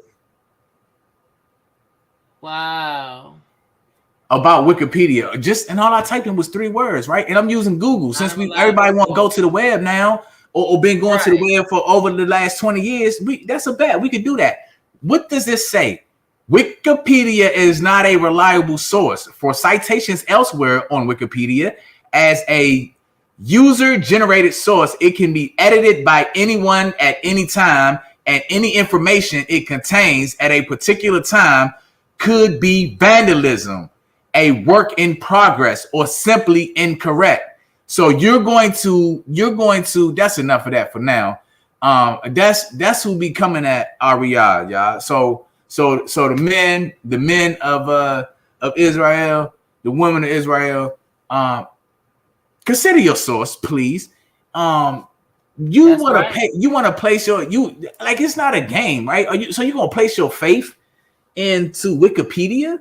Wow. About Wikipedia. And all I typed in was 3 words, right? And I'm using Google since everybody want to go to the web now or been going to the web for over the last 20 years. That's a bet. We could do that. What does this say? Wikipedia is not a reliable source for citations elsewhere on Wikipedia. As a user-generated source, it can be edited by anyone at any time, and any information it contains at a particular time could be vandalism, a work in progress, or simply incorrect. So you're going to that's enough of that for now. That's who be coming at AriYah, y'all. So the men of Israel, the women of Israel, consider your source, please. You want to place it's not a game, right? So you're gonna place your faith into Wikipedia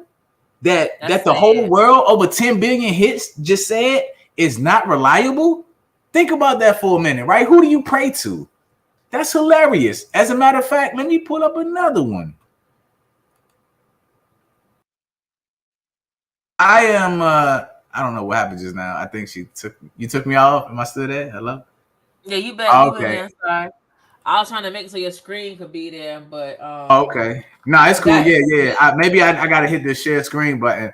that the whole world over 10 billion hits just said is not reliable? Think about that for a minute, right? Who do you pray to? That's hilarious. As a matter of fact, let me pull up another one. I am I don't know what happened just now. I think you took me off. Am I still there? Hello? Yeah, you bet. Okay. Sorry. I was trying to make it so your screen could be there, but okay. No, it's cool. Yeah. Maybe I gotta hit the share screen button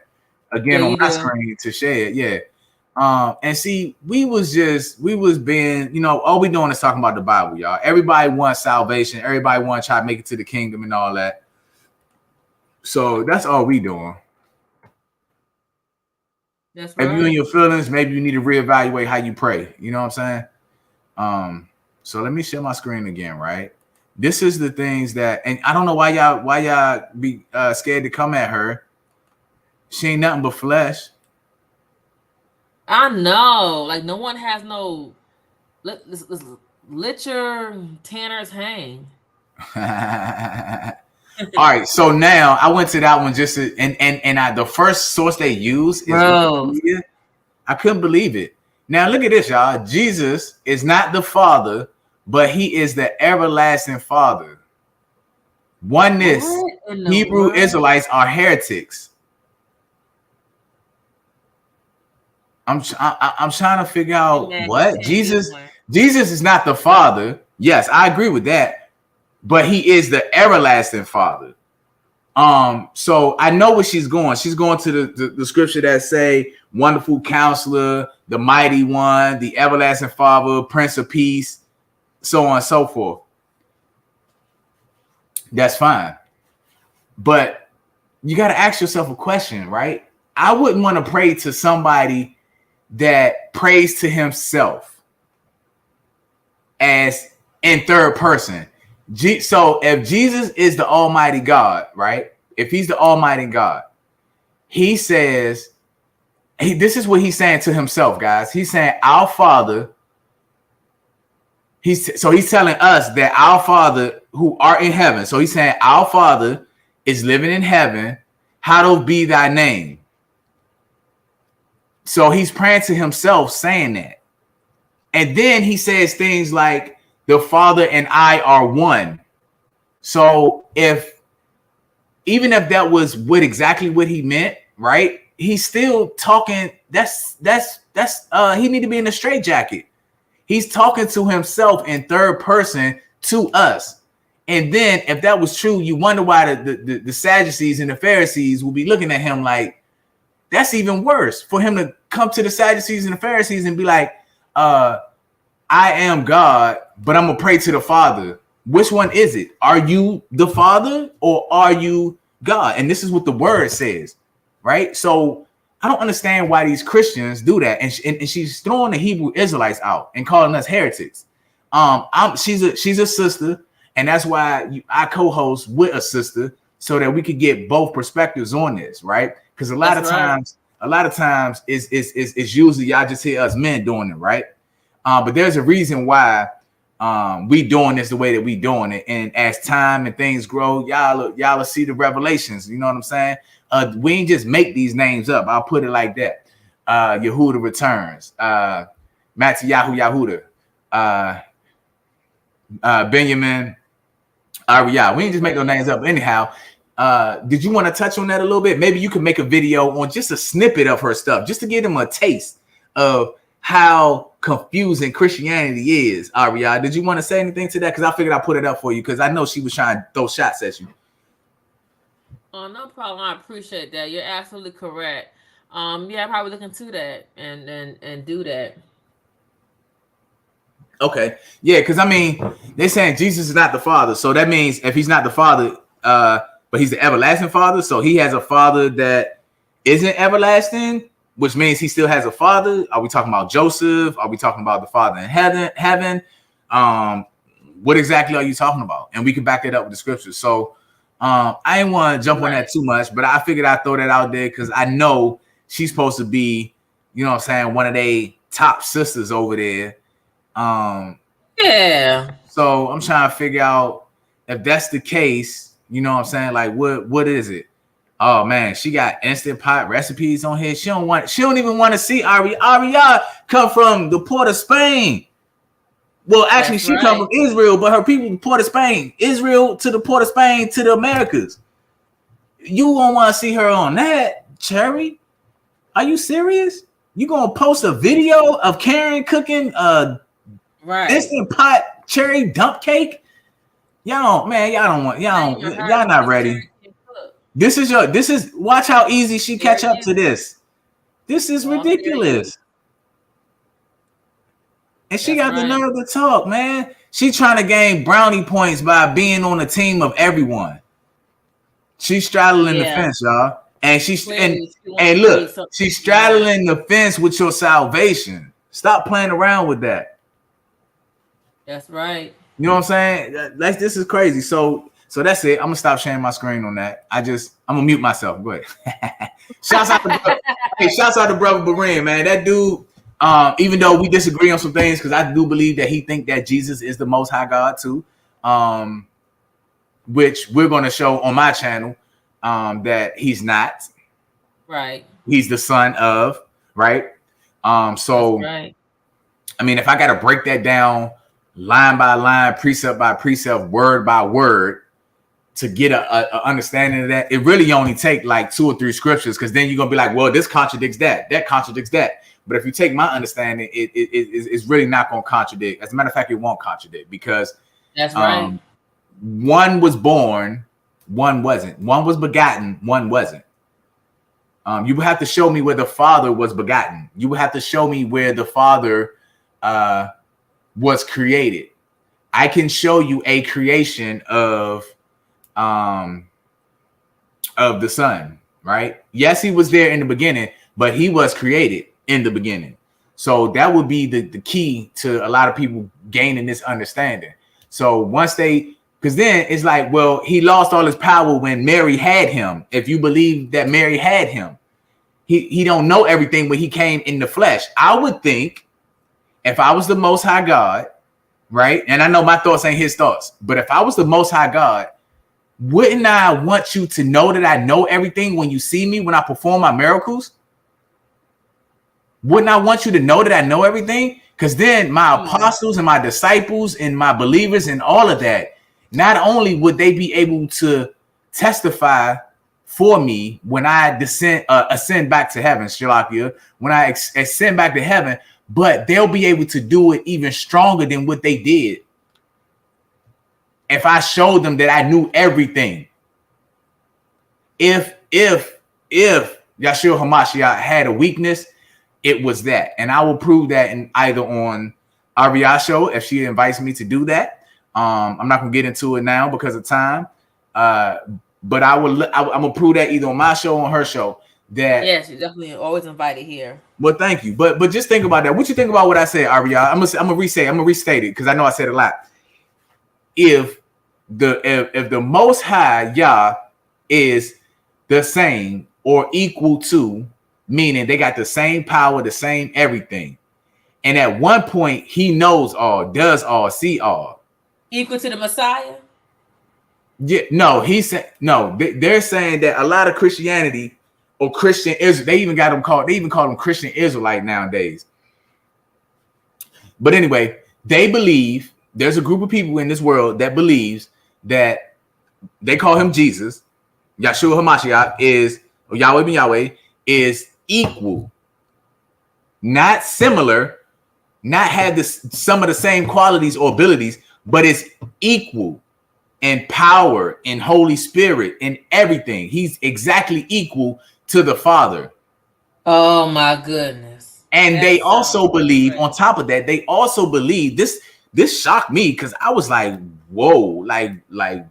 again on my screen to share it. Yeah. And see, we was being, all we doing is talking about the Bible, y'all. Everybody wants salvation. Everybody wants to try to make it to the kingdom and all that. So that's all we doing. That's right. If you in your feelings, maybe you need to reevaluate how you pray. You know what I'm saying? So let me share my screen again, right? This is the things that, and I don't know why y'all be scared to come at her. She ain't nothing but flesh. I know, like no one has no. Let your tanners hang. All right, so now I went to that one just to, and the first source they use is Wikipedia. I couldn't believe it. Now look at this, y'all. Jesus is not the Father, but he is the everlasting Father. Oneness, Hebrew Israelites are heretics. I'm trying to figure out what Jesus is not the Father. Yes, I agree with that, but he is the everlasting Father. So I know where she's going. She's going to the scripture that say Wonderful Counselor, the Mighty One, the Everlasting Father, Prince of Peace, so on and so forth. That's fine. But you got to ask yourself a question, right? I wouldn't want to pray to somebody that prays to himself as in third person. So if Jesus is the Almighty God, right? If he's the Almighty God, he says, this is what he's saying to himself, guys. He's saying, our Father. He's telling us that our Father who art in heaven. So he's saying, our Father is living in heaven. Hallowed be thy name. So he's praying to himself saying that. And then he says things like, the Father and I are one. So even if that was exactly what he meant, right? He's still talking. He need to be in a straitjacket. He's talking to himself in third person to us. And then if that was true, you wonder why the Sadducees and the Pharisees will be looking at him like, that's even worse for him to come to the Sadducees and the Pharisees and be like, I am God, but I'm going to pray to the Father. Which one is it? Are you the Father or are you God? And this is what the word says, right? So I don't understand why these Christians do that. And she's throwing the Hebrew Israelites out and calling us heretics. She's a sister, and that's why I co-host with a sister so that we could get both perspectives on this, right? Because a lot of times it's usually y'all just hear us men doing it, right? But there's a reason why we doing this the way that we doing it. And as time and things grow, y'all will see the revelations. You know what I'm saying? We ain't just make these names up. I'll put it like that. Yehuda returns. Mattiyahu Yahuda. Benjamin. AriYah. We ain't just make those names up. Anyhow, did you want to touch on that a little bit? Maybe you could make a video on just a snippet of her stuff, just to give them a taste of how confusing Christianity is. AriYah, did you want to say anything to that? Because I figured I'd put it up for you because I know she was trying to throw shots at you. Oh, no problem. I appreciate that. You're absolutely correct. Yeah, I'll probably look into that and do that. Okay. Yeah, because I mean, they're saying Jesus is not the Father. So that means if he's not the Father, but he's the everlasting Father, so he has a Father that isn't everlasting, which means he still has a Father. Are we talking about Joseph? Are we talking about the Father in heaven? What exactly are you talking about? And we can back it up with the scriptures. So I didn't want to jump on that too much, but I figured I'd throw that out there because I know she's supposed to be, you know what I'm saying, one of they top sisters over there. Yeah. So I'm trying to figure out if that's the case, you know what I'm saying? Like what is it? Oh man, she got instant pot recipes on here. She don't even want to see AriYah come from the port of Spain. Well, actually, she come from Israel, but her people the port of Spain. Israel to the port of Spain to the Americas. You won't want to see her on that, Cherry. Are you serious? You gonna post a video of Karen cooking instant pot cherry dump cake? Y'all not ready. This is watch how easy she catch up to this. This is ridiculous. And she got the nerve to talk, man. She trying to gain brownie points by being on the team of everyone. She's straddling the fence, y'all. And she's straddling the fence with your salvation. Stop playing around with that. That's right. You know what I'm saying? This is crazy. So that's it. I'm gonna stop sharing my screen on that. I'm gonna mute myself. Go ahead. Shouts out to brother Barim, man. That dude. Even though we disagree on some things, because I do believe that he think that Jesus is the Most High God too, which we're going to show on my channel that he's not. Right. He's the son of. Right. So right. I mean, if I got to break that down line by line, precept by precept, word by word, to get a understanding of that, it really only take like 2 or 3 scriptures, because then you're gonna be like, well, this contradicts that contradicts that. But if you take my understanding, it's really not going to contradict. As a matter of fact, it won't contradict, because that's right. One was born, one wasn't. One was begotten, one wasn't. You would have to show me where the Father was begotten. You would have to show me where the Father was created. I can show you a creation of the Son, right? Yes, he was there in the beginning, but he was created in the beginning. So that would be the key to a lot of people gaining this understanding. So once because then it's like, well, he lost all his power when Mary had him. If you believe that Mary had him, he don't know everything when he came in the flesh. I would think if I was the Most High God, right? And I know my thoughts ain't his thoughts, but if I was the Most High God, wouldn't I want you to know that I know everything when you see me, when I perform my miracles? Wouldn't I want you to know that I know everything? Because then my apostles and my disciples and my believers and all of that, not only would they be able to testify for me when I ascend back to heaven, Shalakia, when I ascend back to heaven, but they'll be able to do it even stronger than what they did if I showed them that I knew everything. If Yahshua HaMashiach had a weakness, it was that. And I will prove that in either on AriYah show if she invites me to do that. I'm not gonna get into it now because of time. But I'm gonna prove that either on my show or on her show. That yes, you're definitely always invited here. Well, thank you. But just think about that. What you think about what I said, AriYah? I'm gonna restate it because I know I said a lot. If the Most High Yah is the same or equal to, meaning they got the same power, the same everything, And at one point, he knows all, does all, see all. Equal to the Messiah? Yeah, no, he's saying no. They're saying that a lot of Christianity or Christian Israel, they even call them Christian Israelite nowadays. But anyway, they believe there's a group of people in this world that believes that they call him Jesus, Yahshua HaMashiach is, or Yahweh ben Yahweh is equal, not similar, not have some of the same qualities or abilities, but it's equal in power, in Holy Spirit, in everything. He's exactly equal to the Father. Oh my goodness. And they also believe, on top of that, they also believe this shocked me because I was like, whoa, like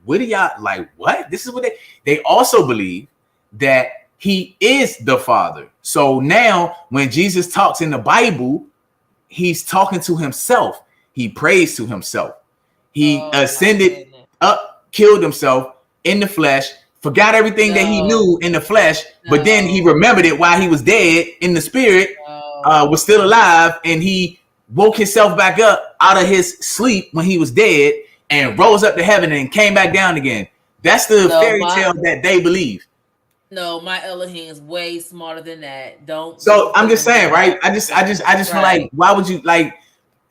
what do y'all, like what? This is what they also believe that he is the Father. So now when Jesus talks in the Bible, he's talking to himself. He prays to himself. He ascended up, killed himself in the flesh, forgot everything that he knew in the flesh, but then he remembered it while he was dead in the spirit, was still alive, and he woke himself back up out of his sleep when he was dead and rose up to heaven and came back down again. That's the fairy tale that they believe. No, my Elohim is way smarter than that. So I'm just saying, right? I just feel like, why would you like?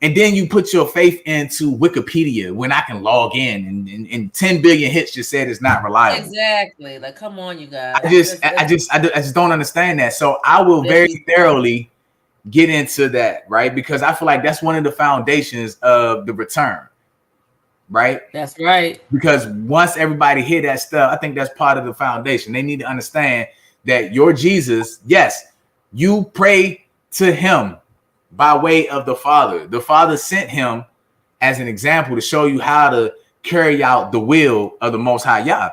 And then you put your faith into Wikipedia when I can log in and 10 billion hits just said it's not reliable. Exactly. Like, come on, you guys. I just don't understand that. So I will very thoroughly get into that, right? Because I feel like that's one of the foundations of the return, right? That's right. Because once everybody hear that stuff, I think that's part of the foundation. They need to understand that your Jesus, yes, you pray to him by way of the Father. The Father sent him as an example to show you how to carry out the will of the Most High Yah.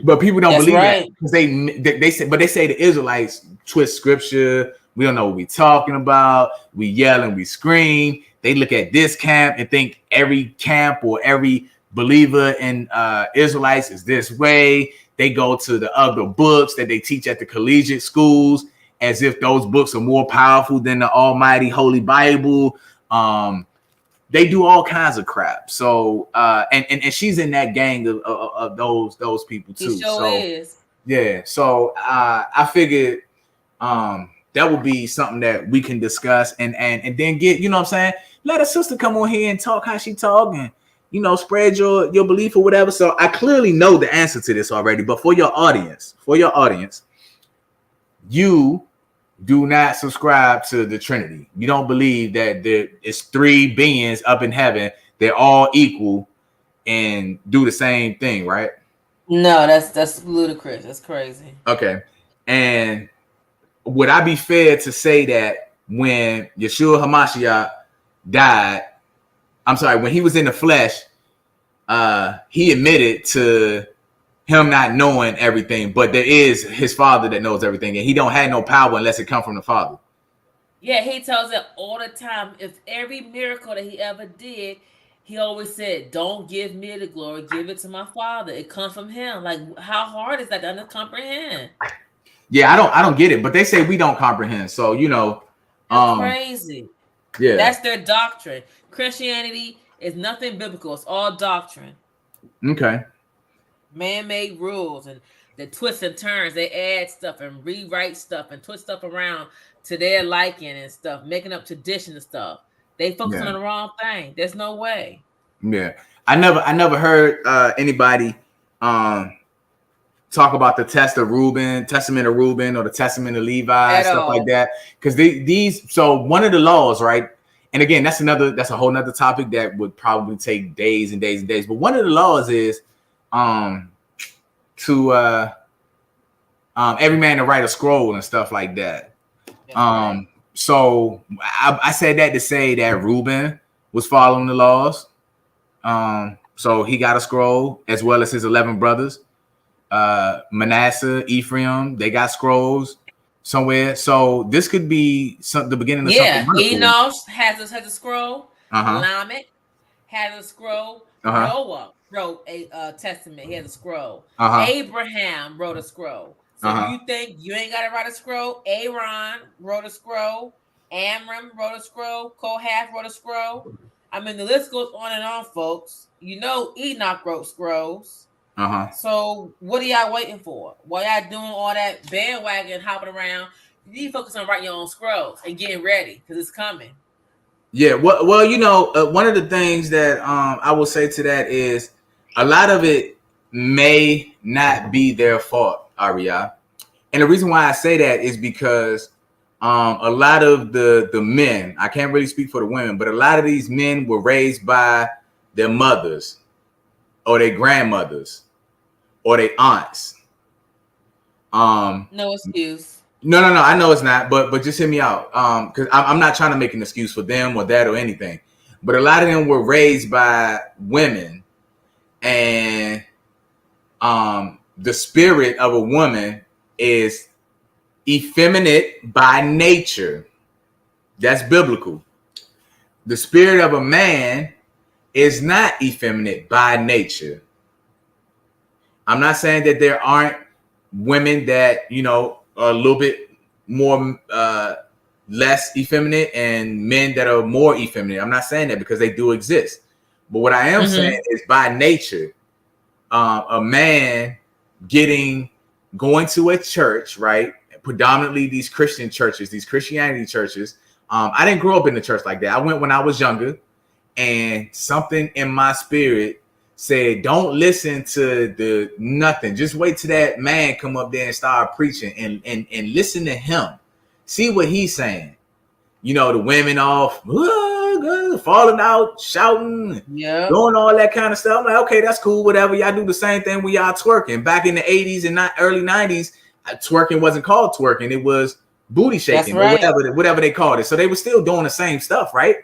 But people don't believe that because they say the Israelites twist scripture. We don't know what we're talking about. We yell and we scream. They look at this camp and think every camp or every believer in Israelites is this way. They go to the other books that they teach at the collegiate schools as if those books are more powerful than the almighty Holy Bible. They do all kinds of crap. So and she's in that gang of those people too. She sure is. Yeah. So I figured that would be something that we can discuss and then get, you know what I'm saying? Let a sister come on here and talk how she talking, you know, spread your belief or whatever. So I clearly know the answer to this already, but for your audience, you do not subscribe to the Trinity. You don't believe that there is three beings up in heaven. They're all equal and do the same thing, right? No, that's ludicrous. That's crazy. Okay. And would I be fair to say that when Yahshua HaMashiach died, when he was in the flesh, he admitted to him not knowing everything, but there is his Father that knows everything, and he don't have no power unless it comes from the Father. Yeah, he tells it all the time. If every miracle that he ever did, he always said, "Don't give me the glory, give it to my Father. It comes from him." Like, how hard is that to comprehend? Yeah, I don't get it, but they say we don't comprehend. So you know, crazy. Yeah, that's their doctrine. Christianity is nothing biblical; it's all doctrine. Okay. Man-made rules and the twists and turns. They add stuff and rewrite stuff and twist stuff around to their liking and stuff, making up tradition and stuff. They focus on the wrong thing. There's no way. Yeah, I never heard anybody talk about the Testament of Reuben, or the Testament of Levi and stuff like that. Because so one of the laws, right? And again, that's a whole nother topic that would probably take days and days and days. But one of the laws is to every man to write a scroll and stuff like that. So I said that to say that Reuben was following the laws. So he got a scroll as well as his 11 brothers. Manasseh, Ephraim, they got scrolls somewhere. So this could be the beginning of something wonderful. Enos has a scroll. Lamech has a scroll. Noah wrote a testament. He has a scroll. Abraham wrote a scroll. So you think you ain't got to write a scroll? Aaron wrote a scroll. Amram wrote a scroll. Kohath wrote a scroll. I mean, the list goes on and on, folks. You know, Enoch wrote scrolls. So what are y'all waiting for? Why y'all doing all that bandwagon hopping around? You need to focus on writing your own scrolls and getting ready because it's coming. Yeah, well, you know, one of the things that I will say to that is a lot of it may not be their fault, AriYah. And the reason why I say that is because a lot of the men, I can't really speak for the women, but a lot of these men were raised by their mothers or their grandmothers or their aunts. No excuse. No. I know it's not, but just hear me out. Because I'm not trying to make an excuse for them or that or anything. But a lot of them were raised by women, and the spirit of a woman is effeminate by nature. That's biblical. The spirit of a man is not effeminate by nature. I'm not saying that there aren't women that, you know, are a little bit more less effeminate and men that are more effeminate. I'm not saying that because they do exist. But what I am saying is by nature, a man going to a church, right? Predominantly these Christian churches, these Christianity churches. I didn't grow up in the church like that. I went when I was younger, and something in my spirit said, don't listen to the nothing. Just wait till that man come up there and start preaching and listen to him. See what he's saying. You know, the women off falling out, shouting, doing all that kind of stuff. I'm like, okay, that's cool, whatever. Y'all do the same thing when y'all twerking. Back in the 80s and early 90s, twerking wasn't called twerking. It was booty shaking, or whatever they called it. So they were still doing the same stuff, right?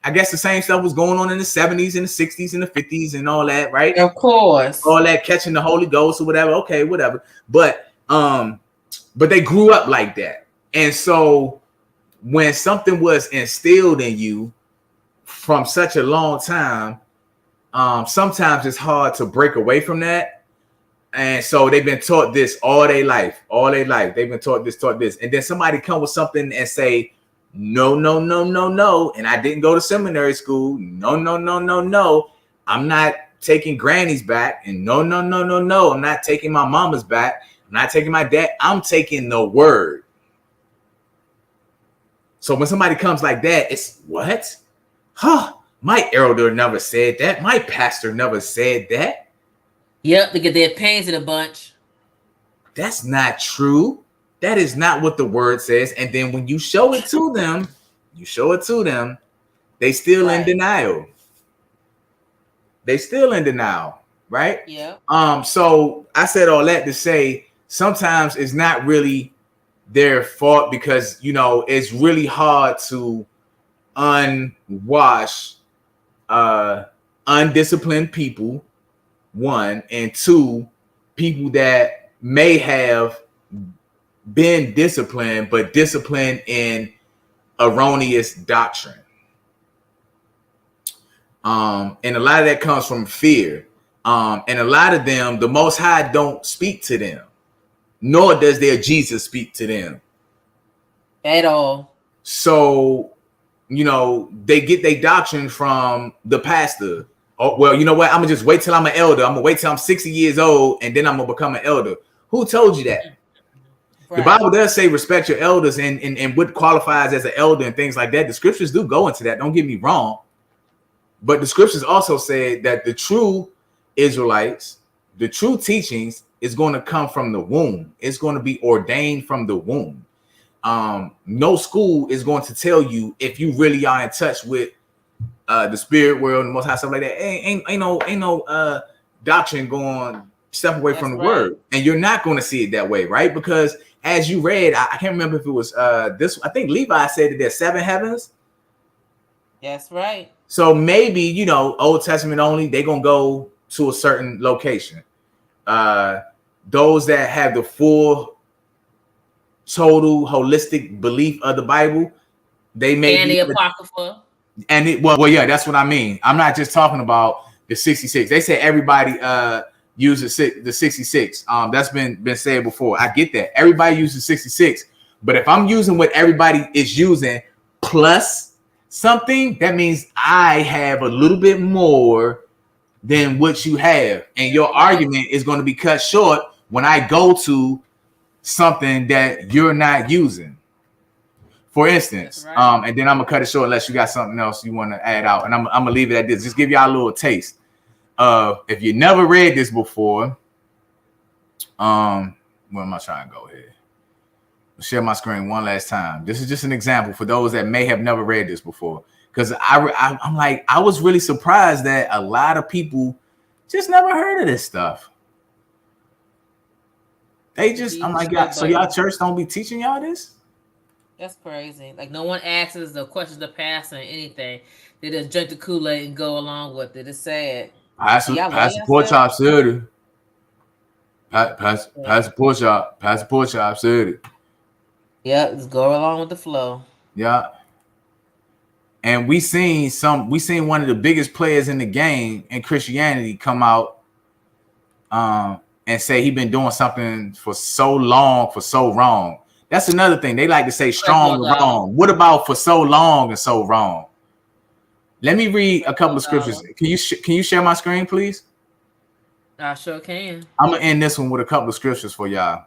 I guess the same stuff was going on in the 70s and the 60s and the 50s and all that, right? Of course. All that catching the Holy Ghost or whatever. Okay, whatever. But they grew up like that. And so when something was instilled in you from such a long time, sometimes it's hard to break away from that. And so they've been taught this all their life. They've been taught this. And then somebody come with something and say, no. And I didn't go to seminary school. No. I'm not taking grannies back. And no. I'm not taking my mama's back. I'm not taking my dad. I'm taking the word. So when somebody comes like that, it's what? My elder never said that. My pastor never said that. Yep, they get their pains in a bunch. That's not true. That is not what the word says. And then when you show it to them, they still in denial. Right? Yeah. So I said all that to say sometimes it's not really their fault because, you know, it's really hard to unwash undisciplined people, one, and two, people that may have been disciplined, but disciplined in erroneous doctrine. And a lot of that comes from fear. And a lot of them, the Most High don't speak to them, nor does their Jesus speak to them. At all. So, you know, they get their doctrine from the pastor. Oh, well, you know what? I'm going to just wait till I'm an elder. I'm going to wait till I'm 60 years old, and then I'm going to become an elder. Who told you that? Right. The Bible does say respect your elders and what qualifies as an elder and things like that. The scriptures do go into that. Don't get me wrong. But the scriptures also say that the true Israelites, the true teachings is going to come from the womb. It's going to be ordained from the womb. No school is going to tell you if you really are in touch with the spirit world and Most High, stuff like that. Ain't no doctrine going step away from the word, and you're not going to see it that way, right? Because as you read, I can't remember if it was this. I think Levi said that there's 7 heavens. That's right. So maybe, you know, Old Testament only, they're gonna go to a certain location. Those that have the full, total, holistic belief of the Bible, they may and the Apocrypha. And it well, yeah, that's what I mean. I'm not just talking about the 66. They say everybody uses the 66. That's been said before. I get that. Everybody uses 66, but if I'm using what everybody is using plus something, that means I have a little bit more than what you have. And your argument is going to be cut short when I go to something that you're not using. For instance, and then I'm gonna cut it short unless you got something else you want to add out. And I'm gonna leave it at this. Just give y'all a little taste. If you never read this before, where am I trying to go here? I'll share my screen one last time. This is just an example for those that may have never read this before. Because I'm like, I was really surprised that a lot of people just never heard of this stuff. They just, I'm like, God, so y'all church don't be teaching y'all this? That's crazy. Like, no one asks us the questions of pastor or anything. They just drink the Kool-Aid and go along with it. It's sad. Pass the pork chop, said it. Pass the pork chop, said it. Yeah, just go along with the flow. Yeah. And we seen one of the biggest players in the game in Christianity come out and say he been doing something for so long, for so wrong. That's another thing. They like to say strong and wrong. What about for so long and so wrong? Let me read a couple of scriptures. Can you share my screen, please? I sure can. I'm going to end this one with a couple of scriptures for y'all.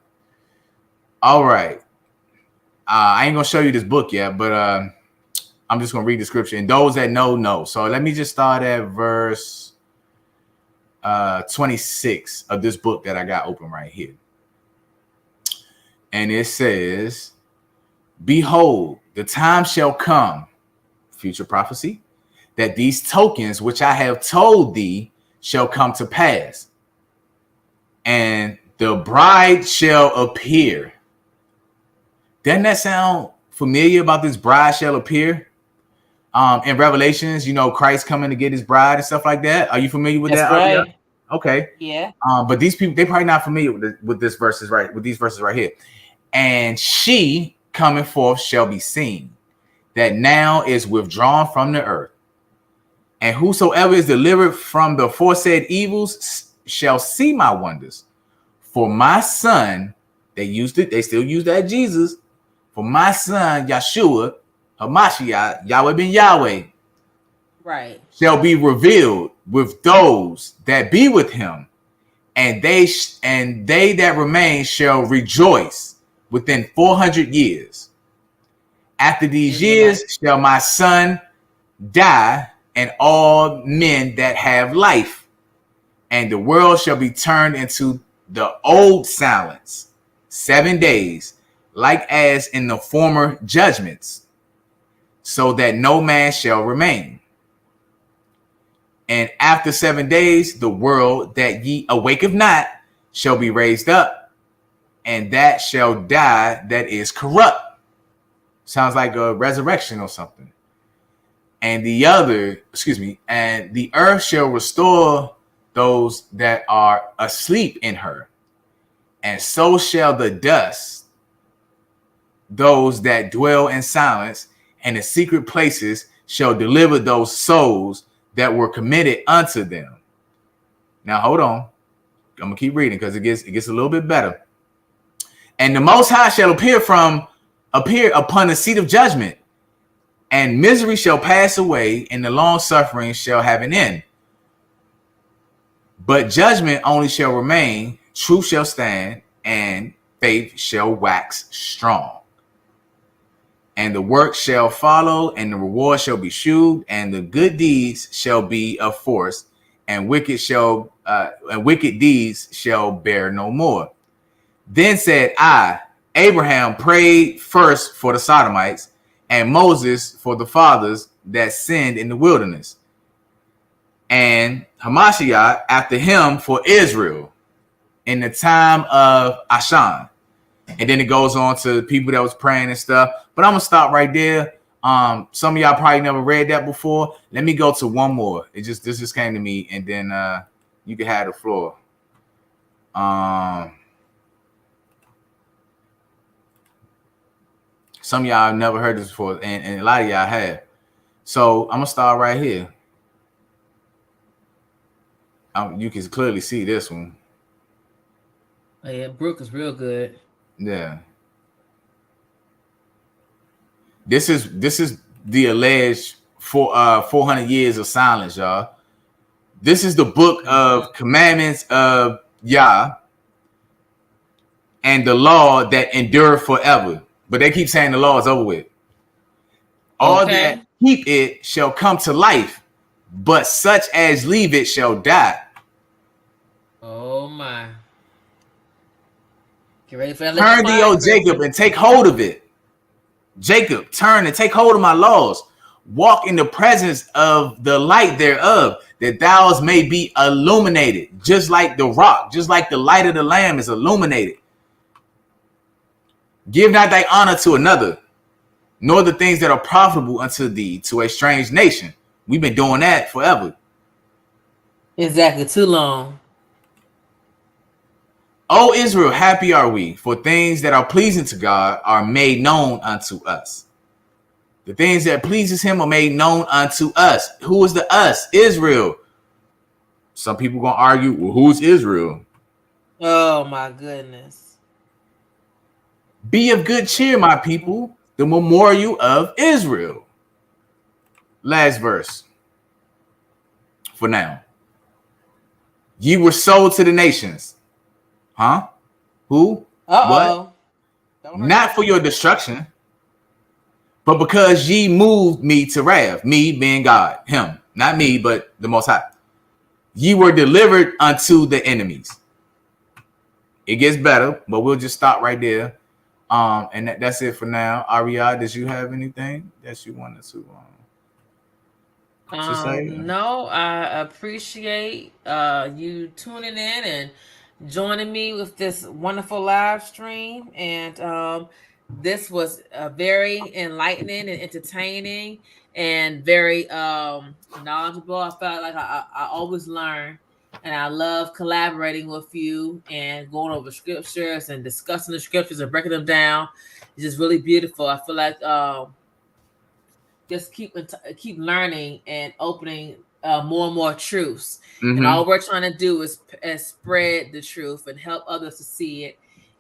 All right. I ain't going to show you this book yet, but I'm just going to read the scripture. And those that know. So let me just start at verse 26 of this book that I got open right here. And it says, behold, the time shall come, future prophecy, that these tokens which I have told thee shall come to pass. And the bride shall appear. Doesn't that sound familiar about this bride shall appear? In Revelations, Christ coming to get his bride and stuff like that. Are you familiar with that? Right. Okay. Yeah. But these people, they probably not familiar with these verses right here. And she coming forth shall be seen, that now is withdrawn from the earth. And whosoever is delivered from the aforesaid evils shall see my wonders. For my son, they still use that Jesus. For my son, Yeshua, Hamashiach, Yahweh ben Yahweh, right, shall be revealed with those that be with him, and they that remain shall rejoice within 400 years. After these years shall my son die, and all men that have life, and the world shall be turned into the old silence 7 days, like as in the former judgments, so that no man shall remain. And after 7 days, the world that ye awaketh not shall be raised up, and that shall die that is corrupt. Sounds like a resurrection or something. And the earth shall restore those that are asleep in her. And so shall the dust, those that dwell in silence, and the secret places shall deliver those souls that were committed unto them. Now, hold on. I'm going to keep reading because it gets a little bit better. And the Most High shall appear upon the seat of judgment, and misery shall pass away, and the long suffering shall have an end. But judgment only shall remain, truth shall stand, and faith shall wax strong. And the work shall follow, and the reward shall be shewed, and the good deeds shall be of force, and wicked deeds shall bear no more. Then said I, Abraham prayed first for the Sodomites, and Moses for the fathers that sinned in the wilderness, and Hamashiach after him for Israel in the time of Ashan. And then it goes on to people that was praying and stuff. But I'm gonna stop right there. Some of y'all probably never read that before. Let me go to one more. This just came to me, and then you can have the floor. Some of y'all have never heard this before, and a lot of y'all have. So I'm gonna start right here. You can clearly see this one. Oh yeah, Brooke is real good. Yeah. This is the alleged 400 years of silence, y'all. This is the book of commandments of Yah and the law that endure forever. But they keep saying the law is over with. All that keep it shall come to life, but such as leave it shall die. Oh my. Get ready for that. Turn thee, O Jacob, and take hold of it. Jacob, turn and take hold of my laws. Walk in the presence of the light thereof, that thou may be illuminated, just like the rock, just like the light of the Lamb is illuminated. Give not thy honor to another, nor the things that are profitable unto thee to a strange nation. We've been doing that forever. Exactly, too long. O Israel, happy are we, for things that are pleasing to God are made known unto us. The things that pleases him are made known unto us. Who is the us? Israel. Some people gonna argue, well, who's Israel? Oh my goodness. Be of good cheer, my people, the memorial of Israel. Last verse. For now. Ye were sold to the nations. Huh? Who? Uh-oh. What? Not for your destruction, but because ye moved me to wrath, me being God, him, not me, but the Most High. Ye were delivered unto the enemies. It gets better, but we'll just stop right there. And that's it for now. AriYah, did you have anything that you wanted to say? No, I appreciate you tuning in and joining me with this wonderful live stream. And this was very enlightening and entertaining and very knowledgeable. I felt like I always learn, and I love collaborating with you and going over scriptures and discussing the scriptures and breaking them down. It's just really beautiful. I feel like just keep learning and opening more and more truths. Mm-hmm. And all we're trying to do is spread the truth and help others to see it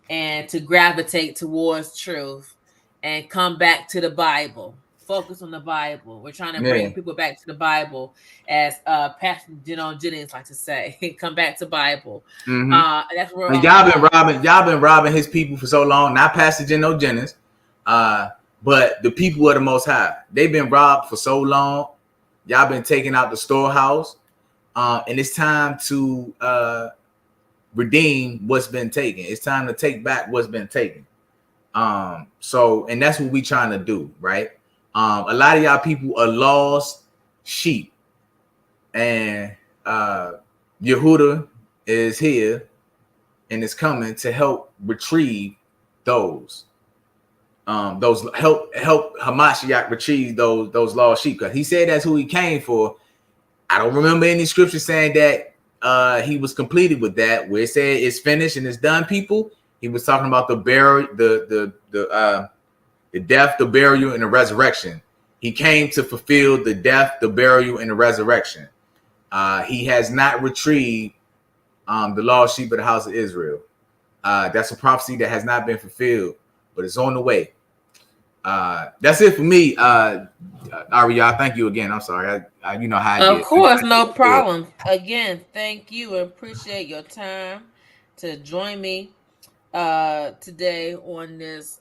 and to gravitate towards truth and come back to the Bible. Focus on the Bible. We're trying to bring people back to the Bible, as Pastor Jennings likes to say. Come back to Bible. Mm-hmm. That's where y'all been robbing his people for so long. Not Pastor Jennings, but the people of the Most High. They've been robbed for so long. Y'all been taking out the storehouse, and it's time to redeem what's been taken. It's time to take back what's been taken. And that's what we trying to do, right? A lot of y'all people are lost sheep, and Yehuda is here and is coming to help retrieve those help Hamashiach retrieve those lost sheep, because he said that's who he came for. I don't remember any scripture saying that he was completed with that, where it said it's finished and it's done. People, he was talking about the burial, the death, the burial, and the resurrection. He came to fulfill the death, the burial, and the resurrection. He has not retrieved the lost sheep of the house of Israel. That's a prophecy that has not been fulfilled, but it's on the way. That's it for me. AriYah, thank you again. I'm sorry. You know how I get. Of course, no problem. Again, thank you and appreciate your time to join me today on this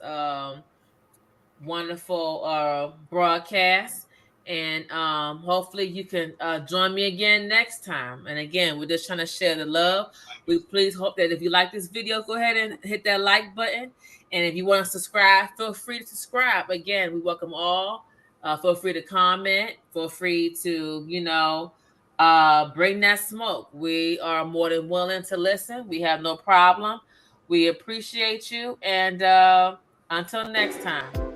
wonderful broadcast. And hopefully you can join me again next time. And again, we're just trying to share the love. We please hope that if you like this video, go ahead and hit that like button. And if you want to subscribe, feel free to subscribe. Again, we welcome all. Feel free to comment. Feel free to, bring that smoke. We are more than willing to listen. We have no problem. We appreciate you. And until next time.